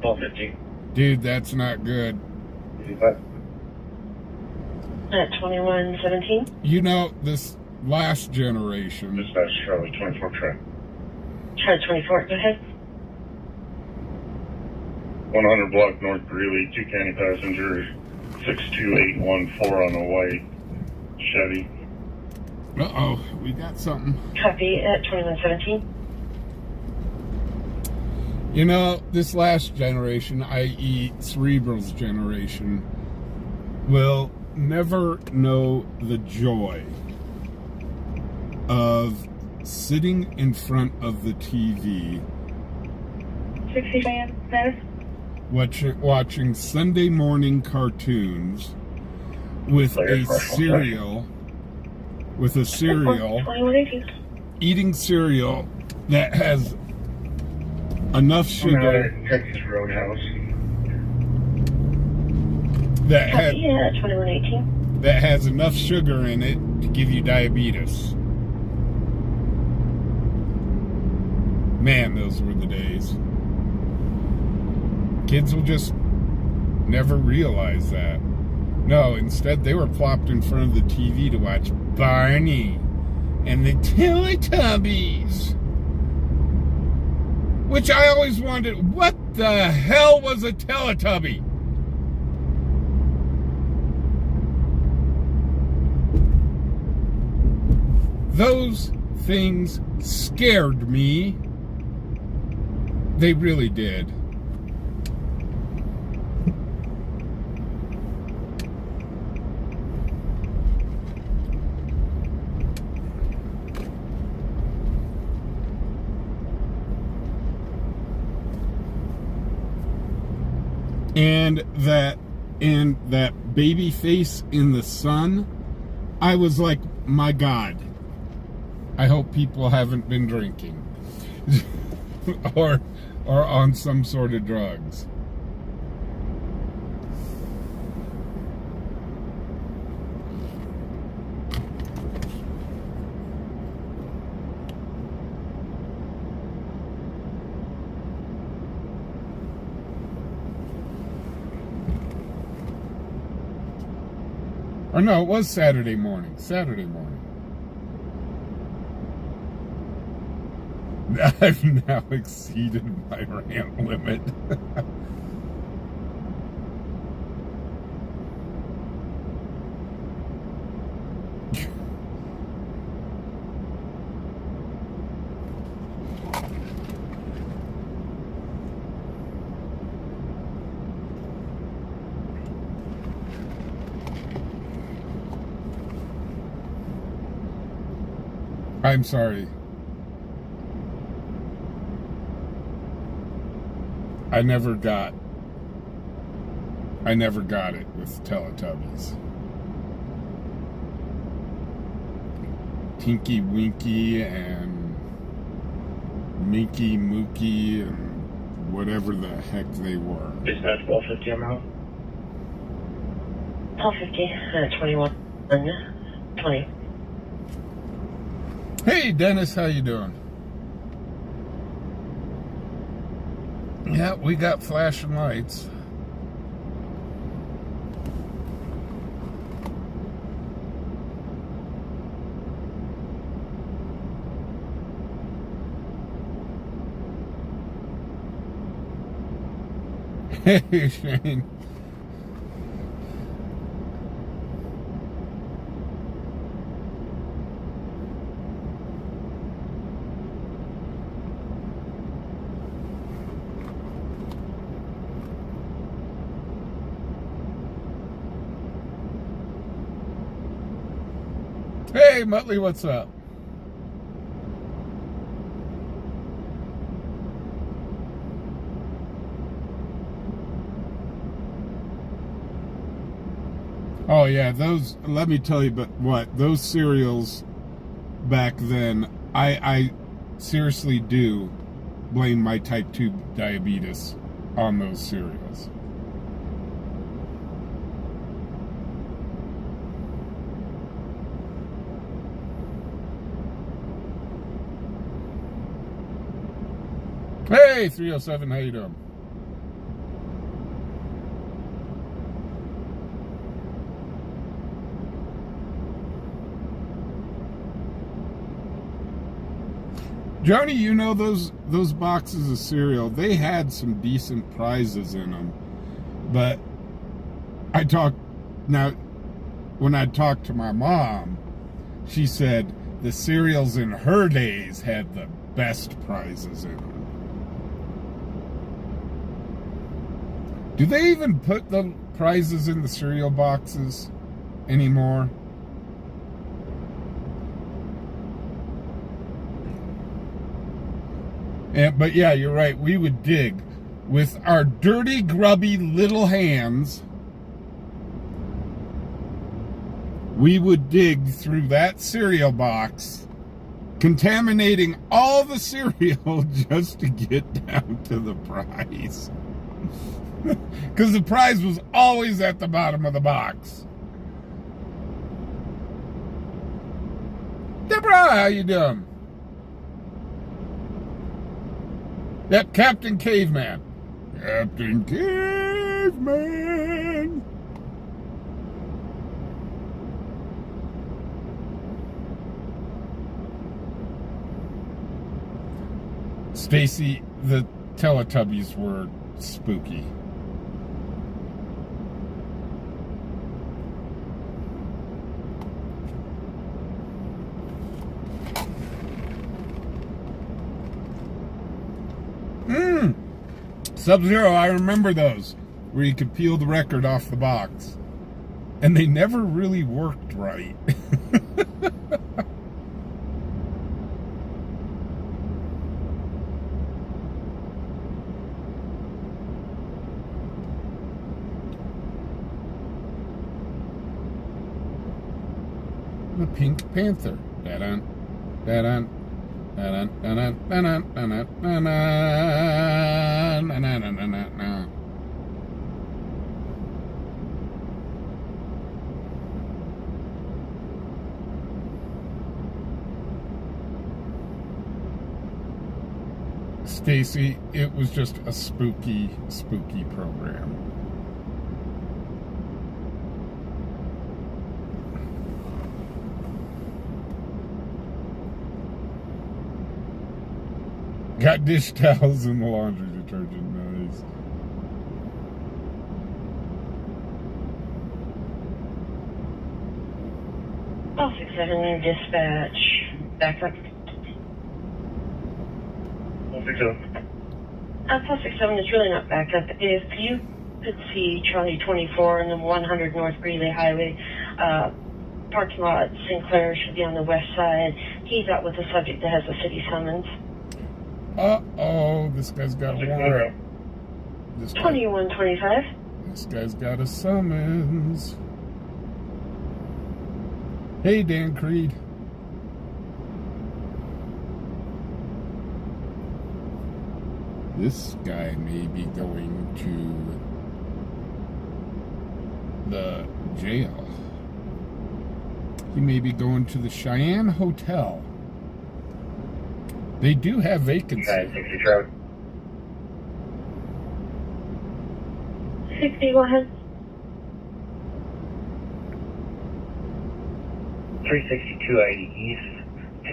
1250. Dude, that's not good. 85. At 2117. You know, this last generation... Dispatch Charlie 24 track. Charlie 24, go ahead. 100 block North Greeley, 2 county passengers, 62814 on a white Chevy. Uh-oh, we got something. Copy at 2117. You know, this last generation, i.e. Cerebral's generation, will never know the joy of sitting in front of the TV 60 Cheyenne status. watching Sunday morning cartoons with a cereal, eating cereal that has enough sugar. Texas Roadhouse. That Yeah, 2118. that has enough sugar in it to give you diabetes. Man, those were the days. Kids will just never realize that. No, instead they were plopped in front of the TV to watch Barney and the Teletubbies. Which I always wondered, what the hell was a Teletubby? Those things scared me. They really did. And that baby face in the sun, I was like, my God, I hope people haven't been drinking or on some sort of drugs. Or no, it was Saturday morning. I've now exceeded my rant limit. I'm sorry. I never got it with Teletubbies. Tinky Winky and Minky Mookie and whatever the heck they were. Is that 1250 amount? 1250, 20. Hey Dennis, how you doing? Yeah, we got flashing lights. Hey Shane. Hey, Muttley, what's up? Oh yeah, those, let me tell you, but what, those cereals back then, I seriously do blame my type 2 diabetes on those cereals. Hey, 307, how you doing? Joni, you know those boxes of cereal, they had some decent prizes in them. But when I talked to my mom, she said the cereals in her days had the best prizes in them. Do they even put the prizes in the cereal boxes anymore? But yeah, you're right. We would dig with our dirty, grubby little hands we would dig through that cereal box, contaminating all the cereal just to get down to the prize. Because the prize was always at the bottom of the box. Deborah, how you doing? Yep, Captain Caveman. Captain Caveman. Stacy, the Teletubbies were spooky. Sub-Zero, I remember those, where you could peel the record off the box. And they never really worked right. The Pink Panther. Da-dun, da-dun, da-dun, da-dun, da-dun, da-dun, da-dun, da-dun. Stacy, it was just a spooky, spooky program. Got dish towels in the laundry detergent, nice. Oh, 67 dispatch. Back up. 167. Alpha 67 is really not backed up. If you could see Charlie 24 and the 100 North Greeley Highway, parking lot, Sinclair should be on the west side. He's out with a subject that has a city summons. Uh-oh, this guy's got a warrant. 2125. This guy's got a summons. Hey, Dan Creed. This guy may be going to the jail. He may be going to the Cheyenne Hotel. They do have vacancy. 60 Trout. 60, go ahead. 36280 East,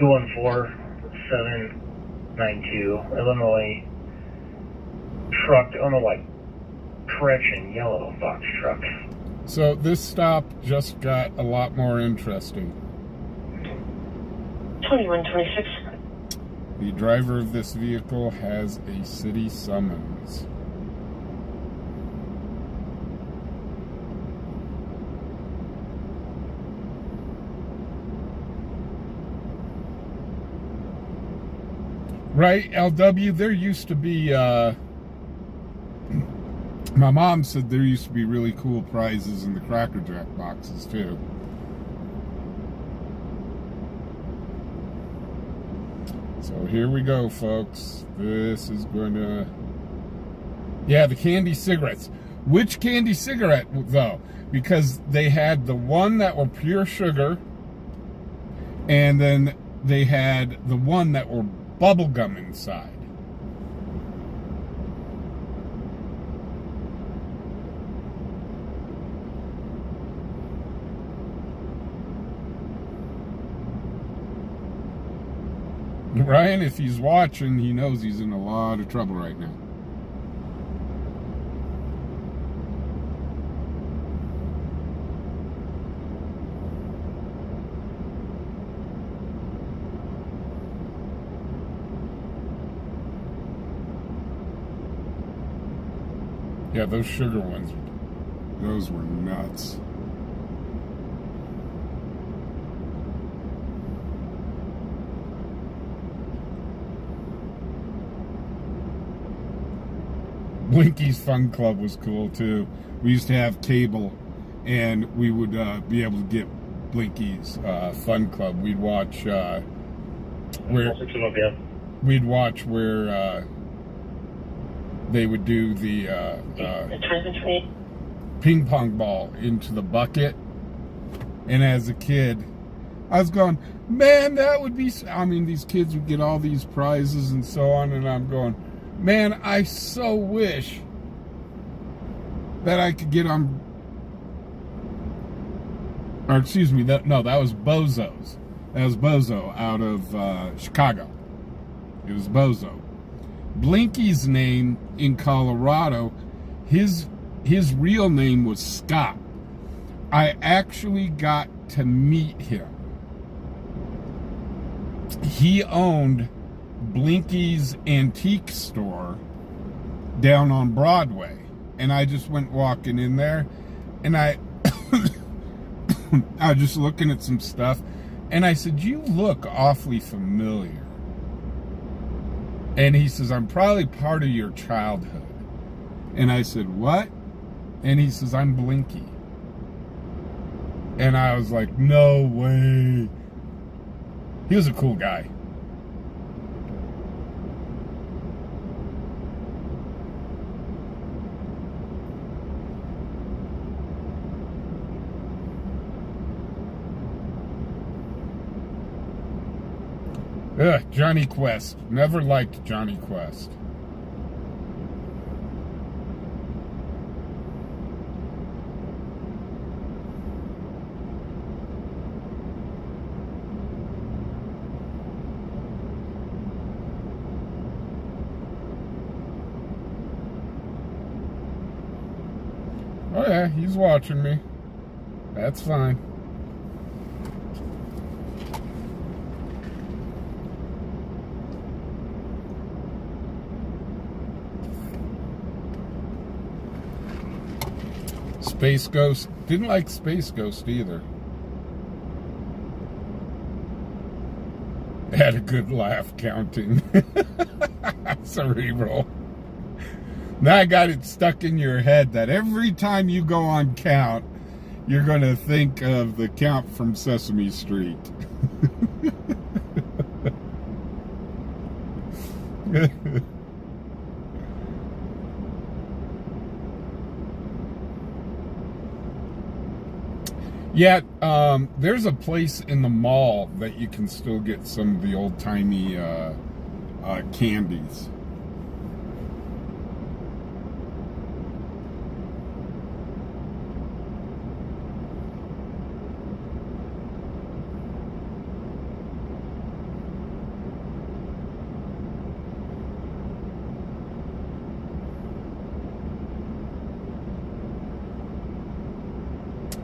214-792, Illinois truck, correction, yellow box truck. So this stop just got a lot more interesting. 2126. The driver of this vehicle has a city summons. Right, LW, there used to be, my mom said there used to be really cool prizes in the Cracker Jack boxes, too. So here we go, folks. This is going to... Yeah, the candy cigarettes. Which candy cigarette, though? Because they had the one that were pure sugar, and then they had the one that were bubble gum inside. Ryan, if he's watching, he knows he's in a lot of trouble right now. Yeah, those sugar ones, those were nuts. Blinky's Fun Club was cool too. We used to have cable, and we would be able to get Blinky's Fun Club. We'd watch where they would do the ping pong ball into the bucket. And as a kid, I was going, man, that would be... I mean, these kids would get all these prizes and so on, and I'm going, man, I so wish that I could get on... Or excuse me, that was Bozo's. That was Bozo out of Chicago. It was Bozo. Blinky's name in Colorado, his real name was Scott. I actually got to meet him. He owned Blinky's antique store down on Broadway. And I just went walking in there, and I was just looking at some stuff, and I said, you look awfully familiar. And he says, I'm probably part of your childhood. And I said, what? And he says, I'm Blinky. And I was like, no way. He was a cool guy. Ugh, Johnny Quest. Never liked Johnny Quest. Oh yeah, he's watching me. That's fine. Space Ghost. Didn't like Space Ghost either. Had a good laugh counting. Cerebral. Now I got it stuck in your head that every time you go on count, you're going to think of the count from Sesame Street. Yeah, there's a place in the mall that you can still get some of the old-timey candies.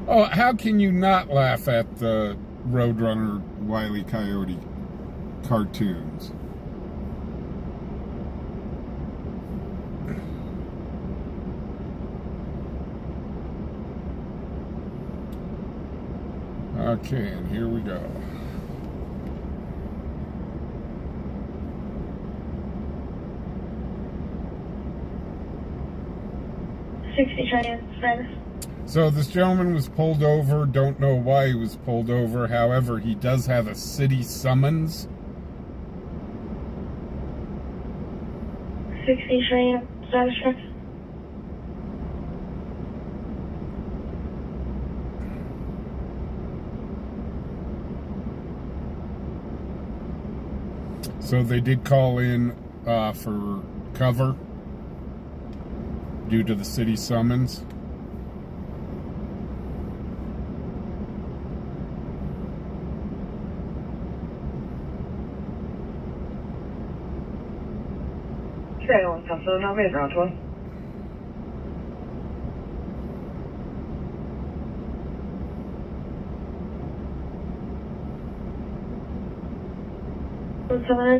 Oh, how can you not laugh at the Roadrunner Wile E. Coyote cartoons? Okay, and here we go. Cheyenne, status. So this gentleman was pulled over. Don't know why he was pulled over. However, he does have a city summons. 60 Cheyenne, status check. So they did call in for cover due to the city summons.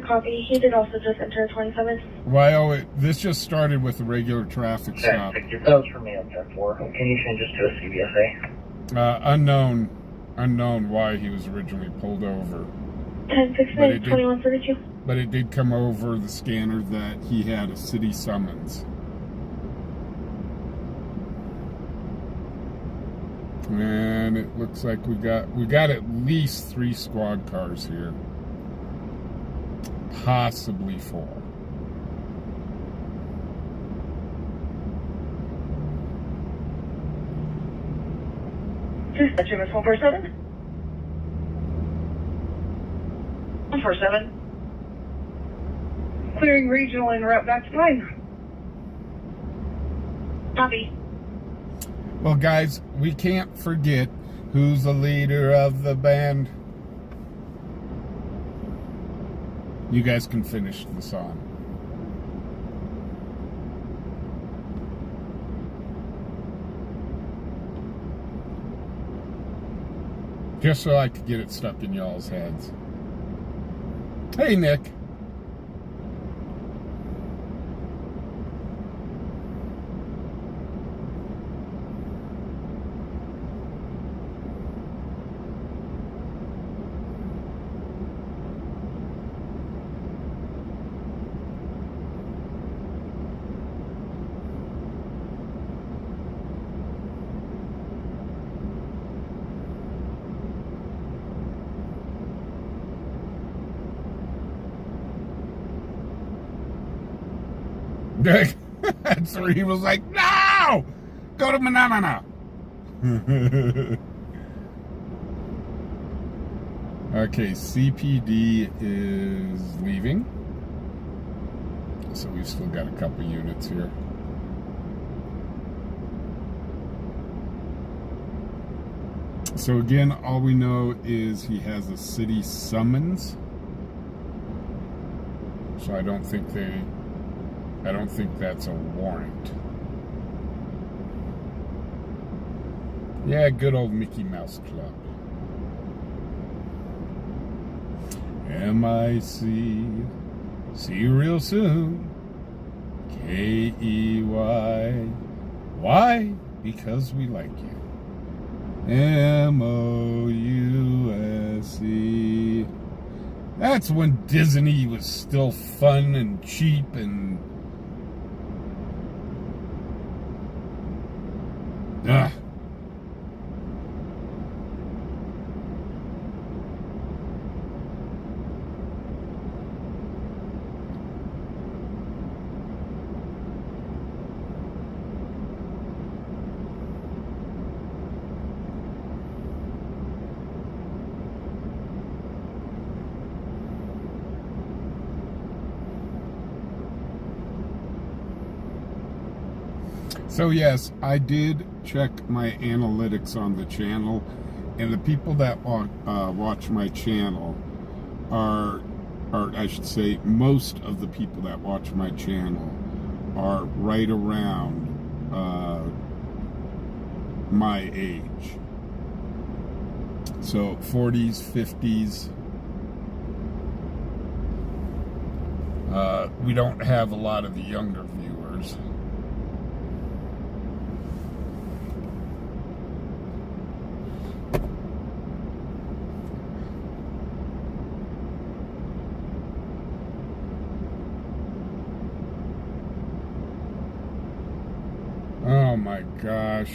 Copy. He did also just enter 27. Well, this just started with a regular traffic stop. That was for me on 10-4. Can you change this to a CBSA? Unknown why he was originally pulled over. 10-6, 2132. But it did come over the scanner that he had a city summons. and it looks like we got at least 3 squad cars here, possibly 4. Dispatch MS 147. 147. Clearing regional en route back to time. Copy. Well, guys, we can't forget who's the leader of the band. You guys can finish the song. Just so I could get it stuck in y'all's heads. Hey, Nick. So he was like, no! Go to Manamana! Okay, CPD is leaving. So we've still got a couple units here. So again, all we know is he has a city summons. So I don't think that's a warrant. Yeah, good old Mickey Mouse Club. MIC, see you real soon. KEY, why? Because we like you. MOUSE. That's when Disney was still fun and cheap and So yes, I did check my analytics on the channel, and the people that watch my channel are I should say, most of the people that watch my channel are right around my age. So 40s, 50s. We don't have a lot of the younger viewers. Oh my gosh.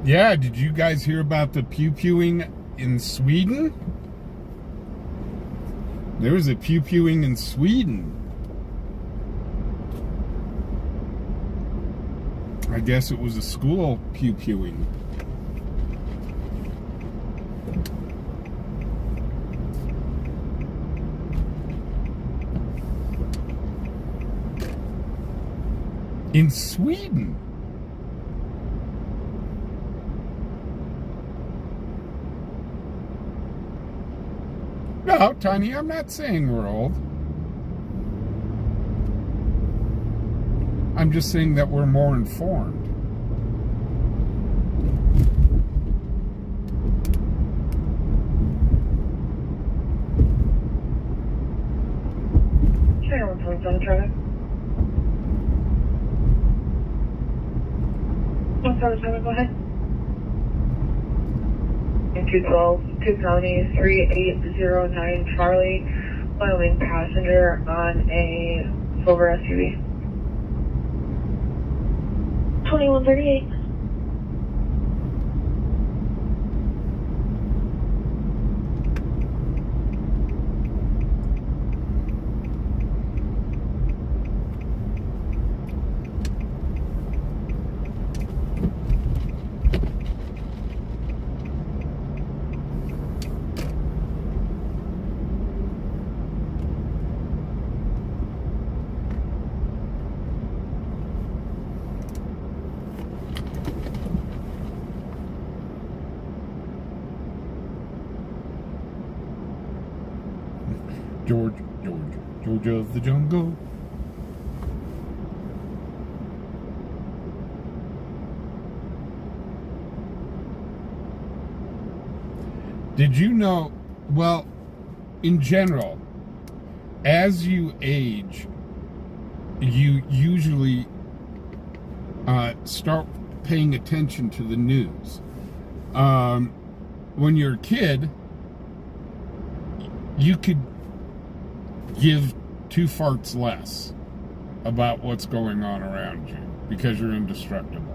Yeah, did you guys hear about the pew-pewing in Sweden? There was a pew-pewing in Sweden. I guess it was a school pew-pewing. In Sweden. No, Tiny, I'm not saying we're old. I'm just saying that we're more informed. Cheyenne 127 traffic. 177, go ahead. 212, 2 County, 3809 Charlie, Wyoming passenger on a silver SUV. 2138. Georgia of the jungle. Did you know, well, in general, as you age, you usually start paying attention to the news. When you're a kid, you could give two farts less about what's going on around you because you're indestructible.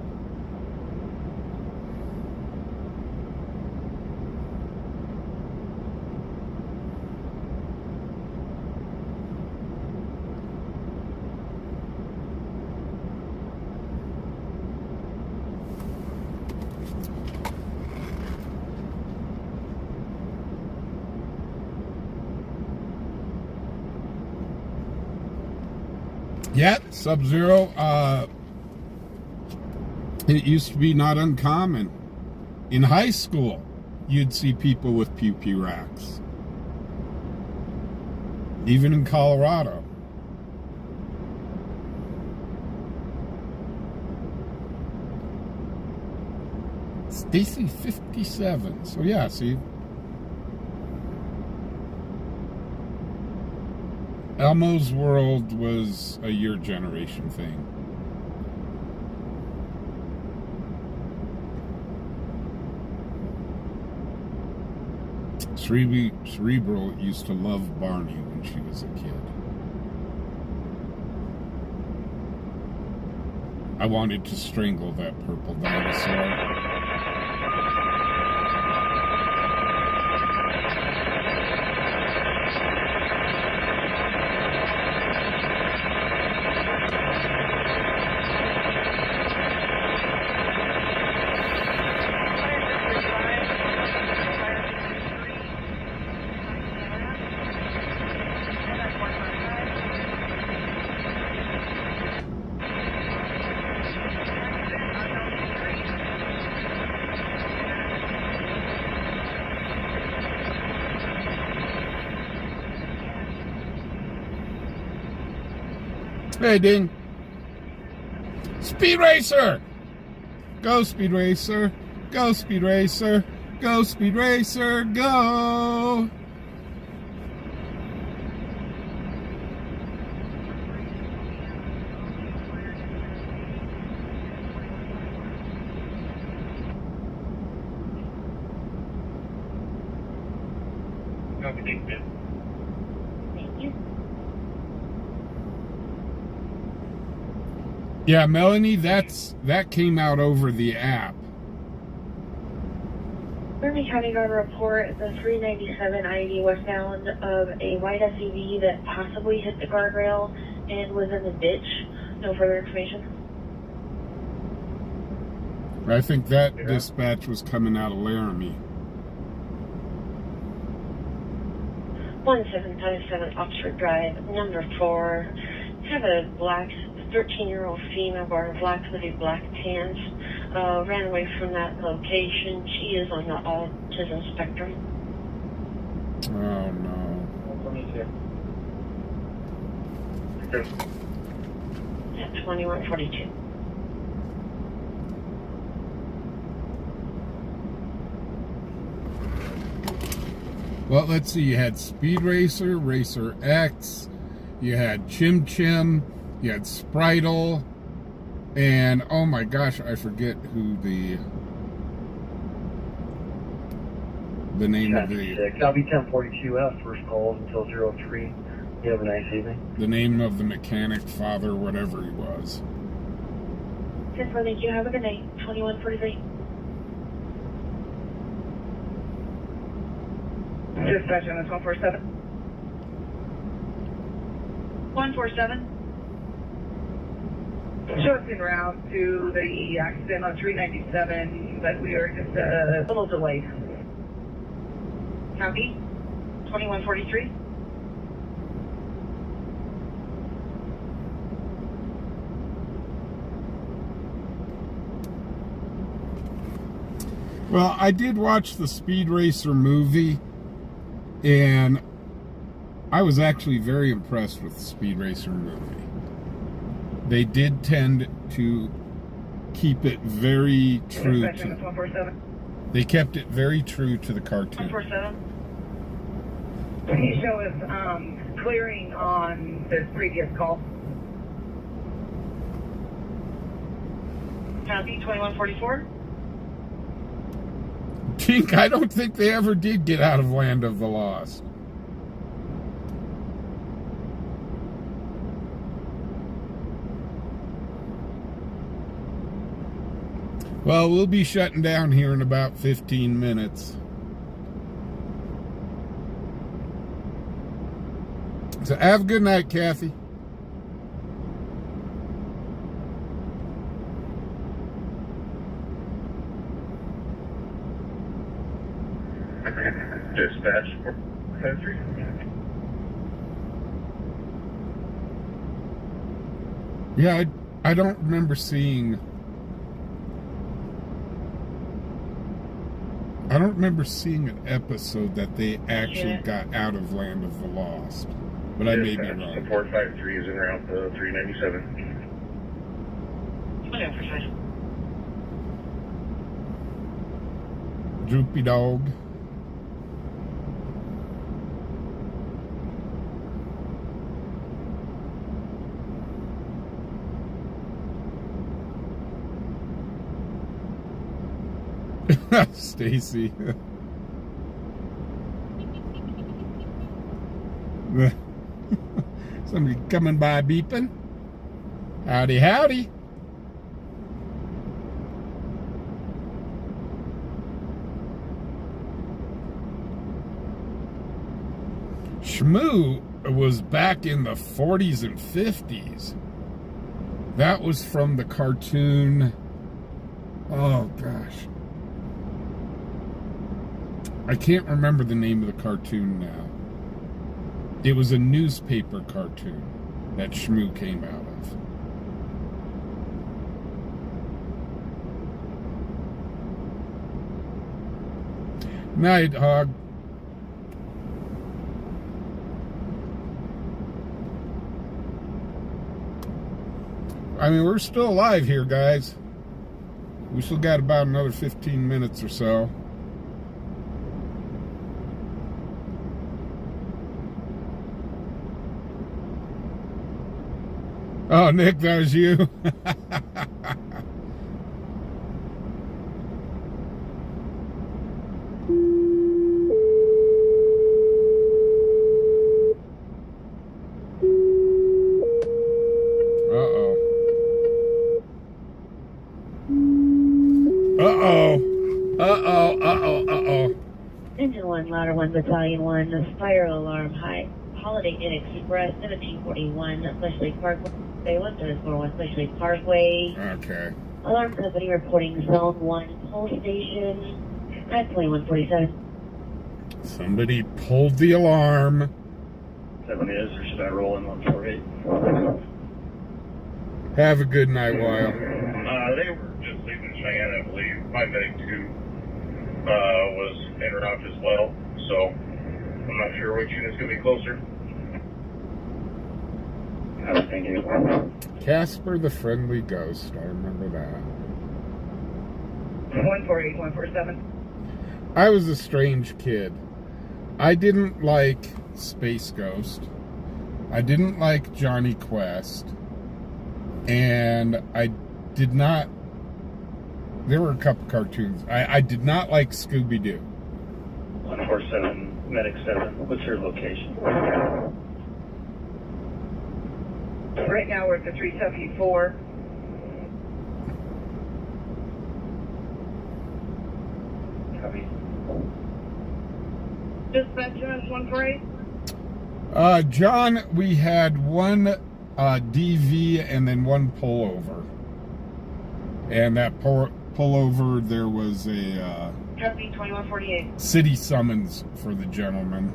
Yeah, Sub-Zero, it used to be not uncommon. In high school, you'd see people with pew-pew racks. Even in Colorado. Stacy 57. So yeah, see. Elmo's World was a your generation thing. Cerebral used to love Barney when she was a kid. I wanted to strangle that purple dinosaur. Hey, Ding. Speed Racer! Go, Speed Racer. Go, Speed Racer. Go, Speed Racer. Go! Yeah, Melanie, that came out over the app. Laramie County got a report at the 397 I-80 westbound of a white SUV that possibly hit the guardrail and was in the ditch. No further information. I think that dispatch was coming out of Laramie. 1757 Oxford Drive, number 4. Have a black 13-year-old female wearing black hoodie, black pants. Ran away from that location. She is on the autism spectrum. Oh no. At 2142. Well, let's see. You had Speed Racer, Racer X, you had Chim Chim, you had Spritle, and oh my gosh, I forget who the The name of the 6. I'll be 1042 out. First calls until 03. You have a nice evening. the name of the mechanic, father, whatever he was. 10-4, thank you. Have a good night. 2143. Dispatch on this 147. 147. Show us en route to the accident on 397, but we are just a little delayed. Copy. 2143. Well, I did watch the Speed Racer movie, and I was actually very impressed with the Speed Racer movie. They did tend to keep it very true Dispatch on this to. 147. They kept it very true to the cartoon. 147. Can you show us clearing on this previous call? Copy. 2144. Tink, I don't think they ever did get out of Land of the Lost. Well, we'll be shutting down here in about 15 minutes. So have a good night, Kathy. Dispatch 453. Yeah, I don't remember seeing... I don't remember seeing an episode that they actually got out of Land of the Lost. But I may be wrong. 453 is en route to 397. Okay, precise. Droopy dog. Stacy. Somebody coming by beeping. Howdy, howdy. Shmoo was back in the 40s and 50s. That was from the cartoon. Oh, gosh. I can't remember the name of the cartoon now. It was a newspaper cartoon that Shmoo came out of. Night, Hog. I mean, we're still alive here, guys. We still got about another 15 minutes or so. Oh, Nick, that was you. Engine 1, Louder 1, Battalion 1, Fire Alarm High. Holiday Inn Express, 1741, Flesh Lake Parkway, 1741, Flesh Lake Parkway. Okay. Alarm company reporting Zone 1 Pole Station at 2147. Somebody pulled the alarm. 7 is, or should I roll in 148? Have a good night, Weil. They were just leaving Cheyenne, I believe. My medic 2 was en route as well, so I'm not sure which unit's going to be closer. Thank you. Casper the Friendly Ghost. I remember that. 148, 147. I was a strange kid. I didn't like Space Ghost. I didn't like Johnny Quest. And I did not... There were a couple cartoons. I did not like Scooby-Doo. 147, Medic 7. What's your location? Right now we're at the 374. Copy. Dispatch units 148. John, we had one DV and then one pullover. And that pullover, there was a Copy 2148. city summons for the gentleman.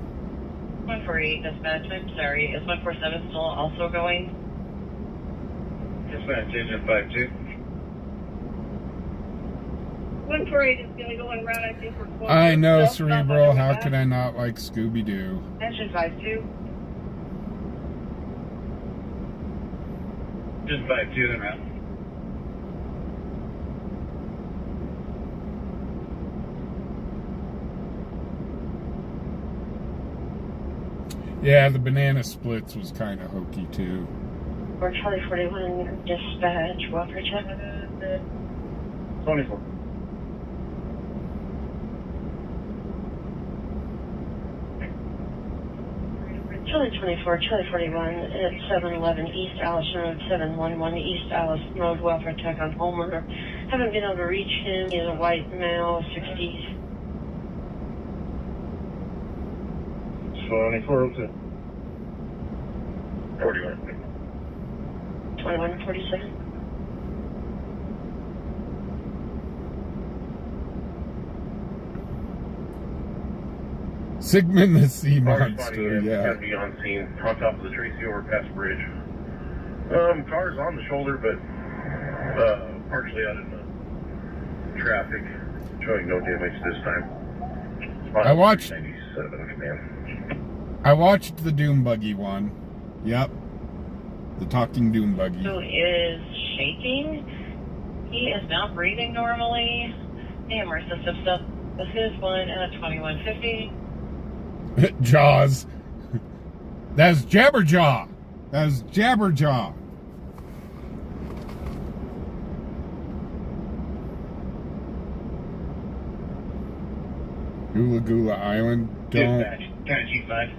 148 dispatch. I'm sorry. Is 147 still also going? Dispatch agent 52. 148 is going to go en route, I think, for 12. I know, Stop on Cerebral. your How back. could I not like Scooby-Doo? Engine 52. Just 52 en route. Yeah, the banana splits was kind of hokey, too. Or Charlie 41, dispatch, welfare check. 24. Charlie 24, Charlie 41, at 711 East Allison Road, 711 East Allison Road, welfare check on homeowner. Haven't been able to reach him. He's a white male, 60s. 2402. 41. 2147. Sigmund the Sea Car Monster, spotting yeah. Gonna be on scene on top of the Tracy overpass bridge. Car's on the shoulder, but partially out in the traffic, showing no damage this time. I watched- 97 command. I watched the Doom Buggy one. Yep. The talking Doom Buggy. Who is shaking. He is not breathing normally. Hammer system stuff with his one at 2150. Jaws. That's Jabberjaw. That's Jabberjaw. Gula Gula Island. Dispatch, County Chief 5.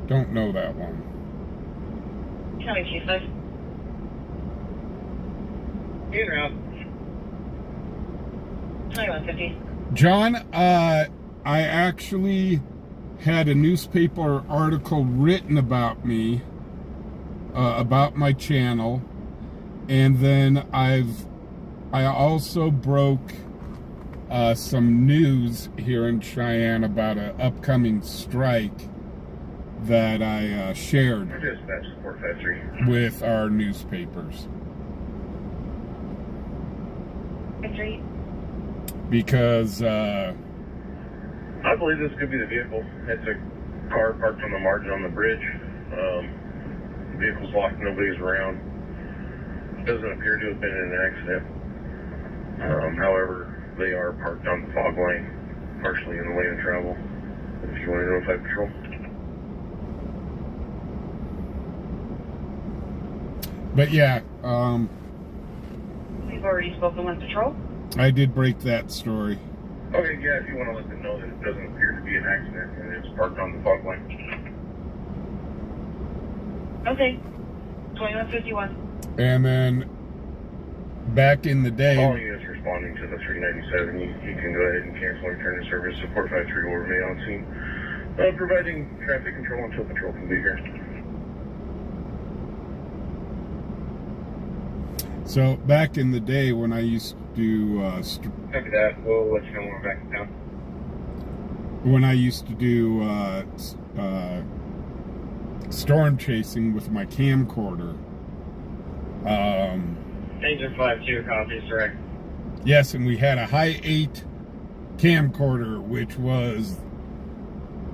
Don't know that one. County Chief 5. En route. 2150. John, I actually had a newspaper article written about me, about my channel, and then I also broke some news here in Cheyenne about an upcoming strike that I shared Dispatch 453. with our newspapers. 53. Because I believe this could be the vehicle. It's a car parked on the margin on the bridge. The vehicle's locked, nobody's around. Doesn't appear to have been in an accident. However, they are parked on the fog line, partially in the lane of travel. If you want to notify patrol. but yeah, We've already spoken with patrol. I did break that story. Okay, yeah, if you want to let them know that it doesn't appear to be an accident and it's parked on the fog line. Okay. 2151. And then back in the All day, units responding to the 397, you can go ahead and cancel and return to service. So 453 will remain on scene, providing traffic control until patrol can be here. so back in the day when I used to do Copy that. We'll let you know when we're back in town. Storm chasing with my camcorder. Agent 52, copies direct. Yes, and we had a high 8 camcorder, which was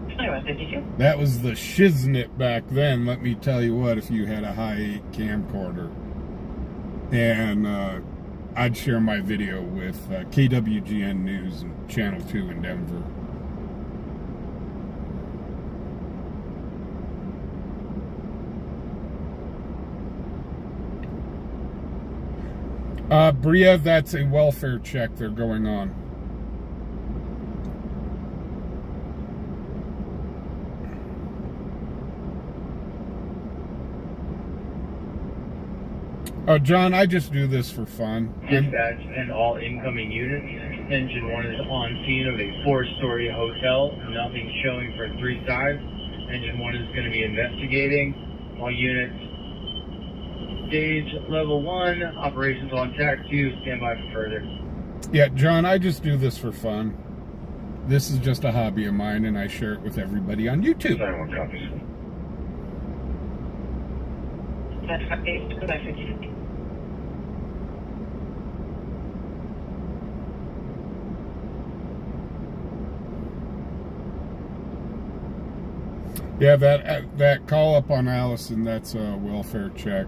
2152. that was the shiznit back then. Let me tell you what, if you had a high 8 camcorder, and I'd share my video with KWGN News and Channel 2 in Denver. Bria, that's a welfare check they're going on. Oh, John, I just do this for fun. Dispatch and all incoming units. Engine 1 is on scene of a 4-story hotel. Nothing showing for 3 sides. Engine 1 is going to be investigating. All units, stage level 1, operations on track 2, stand by for further. Yeah, John, I just do this for fun. This is just a hobby of mine, and I share it with everybody on YouTube. 91 copies. That's 550. Yeah, that call up on Allison, that's a welfare check.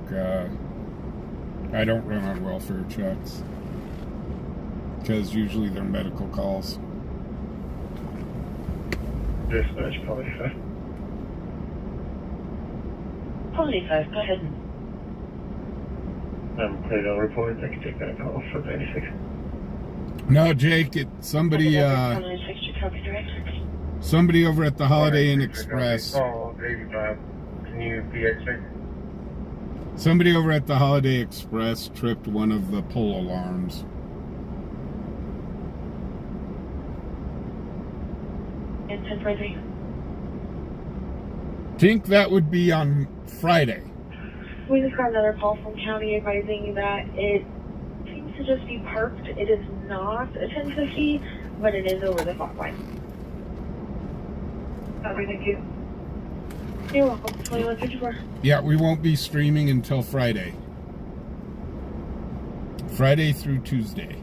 I don't run on welfare checks because usually they're medical calls. Dispatch, probably 5. Quality 5, go ahead. I'm cleared on report. I can take that call for 96. No, Jake, somebody over at the Holiday Inn Express. Oh, 85. Can you PX? Somebody over at the Holiday Express tripped one of the pull alarms. And 1043. Think that would be on Friday. We just got another call from county advising that it seems to just be parked. It is not a 1050, but it is over the fault line. Thank you. You're welcome. 2154. Yeah, we won't be streaming until Friday. Friday through Tuesday.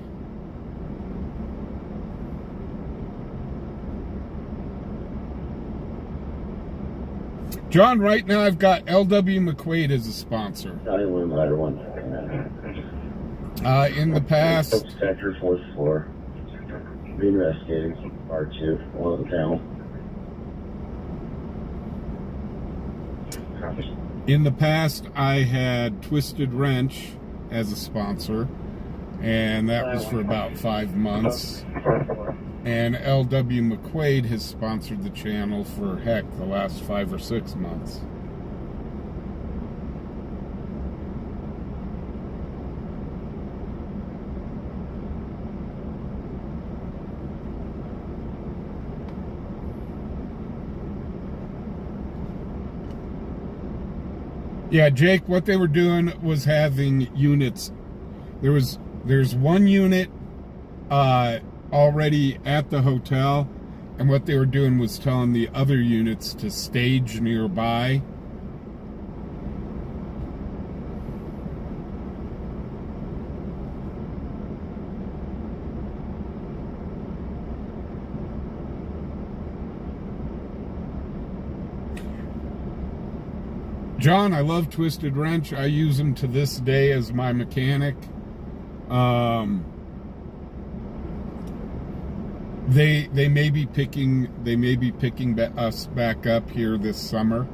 John, right now I've got L.W. McQuaid as a sponsor. In the past... Sector, 4th floor. Reinvestigating R2, one of the panel. In the past, I had Twisted Wrench as a sponsor, and that was for about 5 months. And L.W. McQuaid has sponsored the channel for, heck, the last 5 or 6 months. Yeah, Jake, what they were doing was having units. There's one unit already at the hotel, and what they were doing was telling the other units to stage nearby. John, I love Twisted Wrench. I use them to this day as my mechanic. They may be picking us back up here this summer.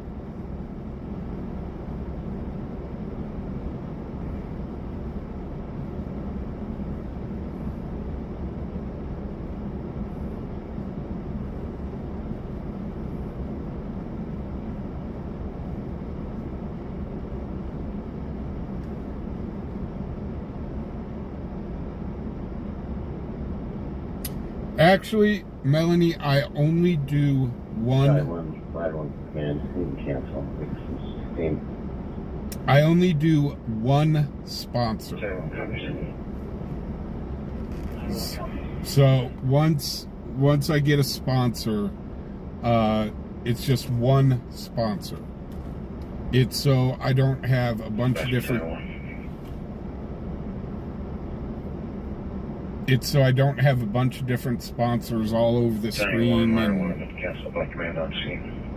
Actually, Melanie, I only do one. I only do one sponsor. So once I get a sponsor, it's just one sponsor. It's so I don't have a bunch of different. It's so I don't have a bunch of different sponsors all over the screen,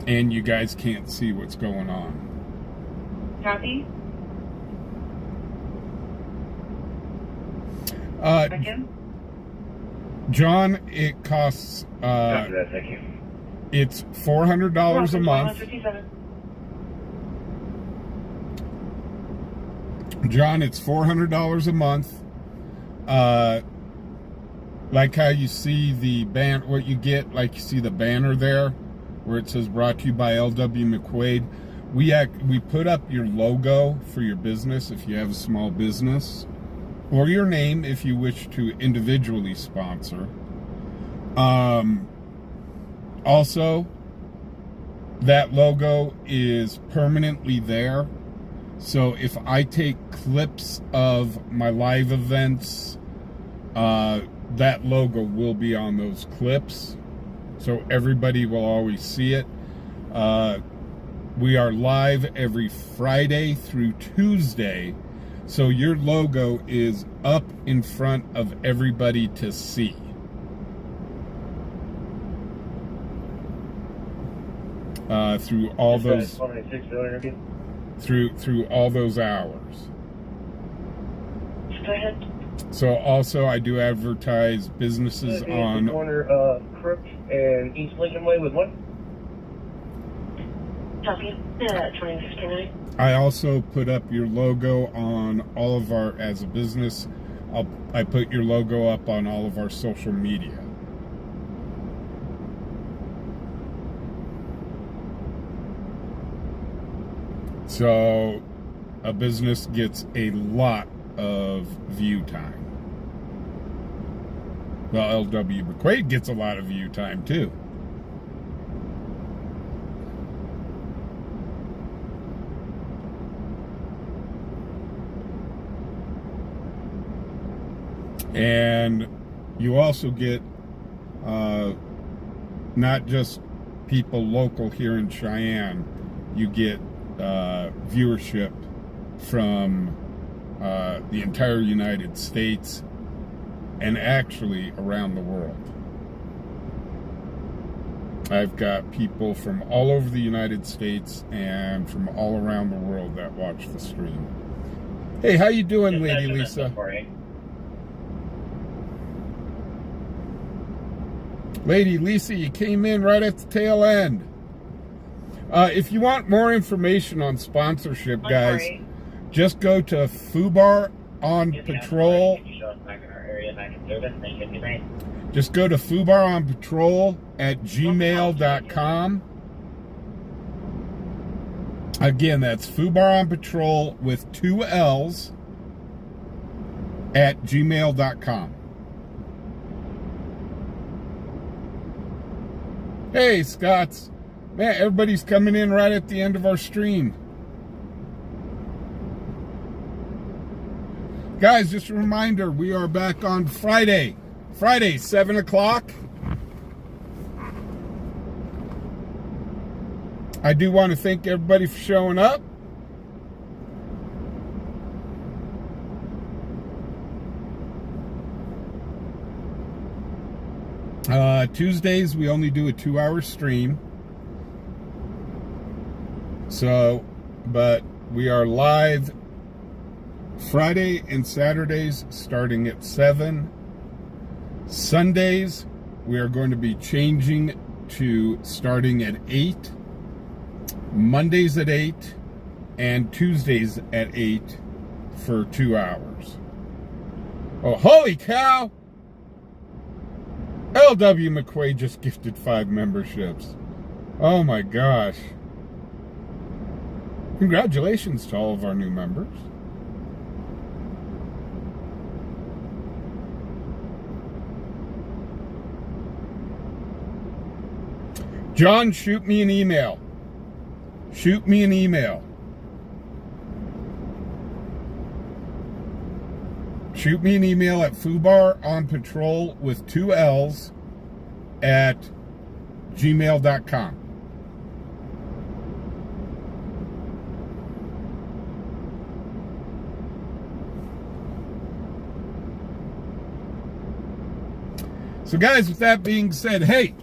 and you guys can't see what's going on. Copy. John, it costs. After that, thank you. It's $400 a month. John, it's $400 a month. Like how you see the what you get, like you see the banner there, where it says brought to you by L.W. McQuaid. we put up your logo for your business if you have a small business, or your name if you wish to individually sponsor. Also, that logo is permanently there. So if I take clips of my live events, that logo will be on those clips. So everybody will always see it. We are live every Friday through Tuesday. So your logo is up in front of everybody to see. Through all those through all those hours. Go ahead. So also I do advertise businesses on the corner of Crook and East Lincoln Way with what? Copy. 2059. I also put up your logo on all of our, as a business, I put your logo up on all of our social media. So a business gets a lot of view time. Well, LW McQuaid gets a lot of view time too. And you also get not just people local here in Cheyenne, you get viewership from the entire United States and actually around the world. I've got people from all over the United States and from all around the world that watch the stream. Hey, how you doing, Lady Lisa? Lady Lisa, you came in right at the tail end. If you want more information on sponsorship, guys, just go to fubarOnPatroll. Just go to fubarOnPatroll@gmail.com. Again, that's fubarOnPatroll with 2 L's @gmail.com. Hey, Scots. Man, everybody's coming in right at the end of our stream. Guys, just a reminder, we are back on Friday, 7 o'clock. I do want to thank everybody for showing up. Tuesdays, we only do a 2-hour stream. So, but we are live Friday and Saturdays starting at 7. Sundays, we are going to be changing to starting at 8. Mondays at 8. And Tuesdays at 8 for 2 hours. Oh, holy cow! LW McQuaid just gifted 5 memberships. Oh my gosh. Congratulations to all of our new members. John, shoot me an email. Shoot me an email. Shoot me an email at fubarOnPatroll with 2 L's @gmail.com. So guys, with that being said, hey,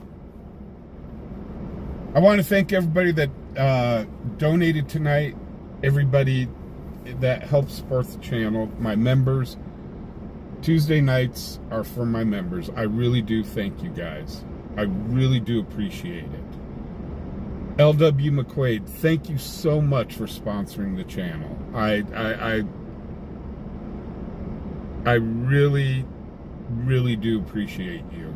I want to thank everybody that donated tonight, everybody that helps support the channel, my members. Tuesday nights are for my members. I really do thank you guys. I really do appreciate it. LW McQuaid, thank you so much for sponsoring the channel. I really, really do appreciate you.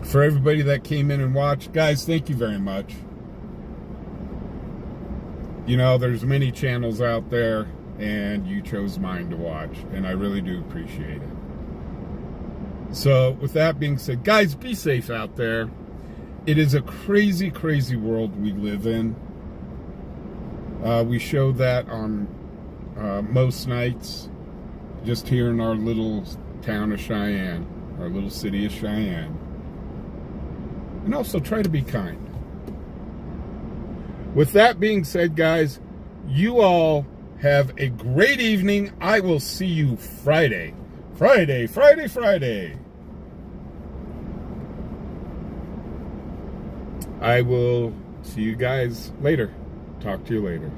For everybody that came in and watched, guys, thank you very much. You know, there's many channels out there, and you chose mine to watch, and I really do appreciate it. So, with that being said, guys, be safe out there. It is a crazy, crazy world we live in. We show that on most nights, just here in our little town of Cheyenne, our little city of Cheyenne. And also try to be kind. With that being said, guys, you all have a great evening. I will see you Friday. Friday. I will see you guys later. Talk to you later.